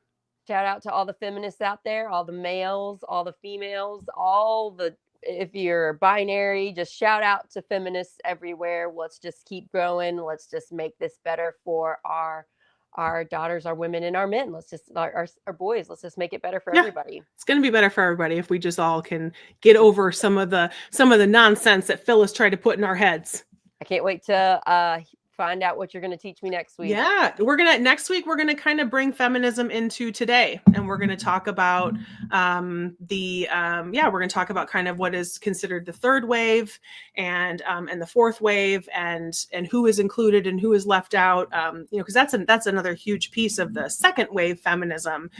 Shout out to all the feminists out there, all the males, all the females, if you're binary, just shout out to feminists everywhere. Let's just keep growing. Let's just make this better for our daughters, our women, and our men. Let's just, our boys, let's just make it better for everybody. It's going to be better for everybody if we just all can get over some of the nonsense that Phyllis tried to put in our heads. I can't wait to find out what you're going to teach me next week. Yeah, next week we're going to kind of bring feminism into today, and we're going to talk about we're going to talk about kind of what is considered the third wave and the fourth wave, and who is included and who is left out, because that's another huge piece of the second wave feminism,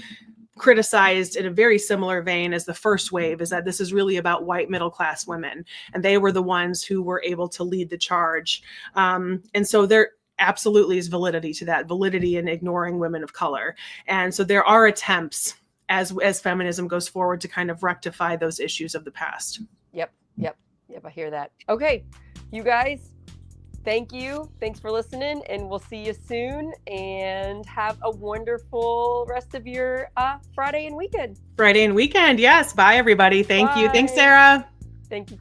criticized in a very similar vein as the first wave, is that this is really about white middle class women, and they were the ones who were able to lead the charge. And so there absolutely is validity in ignoring women of color. And so there are attempts as feminism goes forward to kind of rectify those issues of the past. Yep. I hear that. Okay, you guys, thank you. Thanks for listening, and we'll see you soon, and have a wonderful rest of your Friday and weekend. Yes. Bye, everybody. Thank you. Thanks, Sarah. Thank you.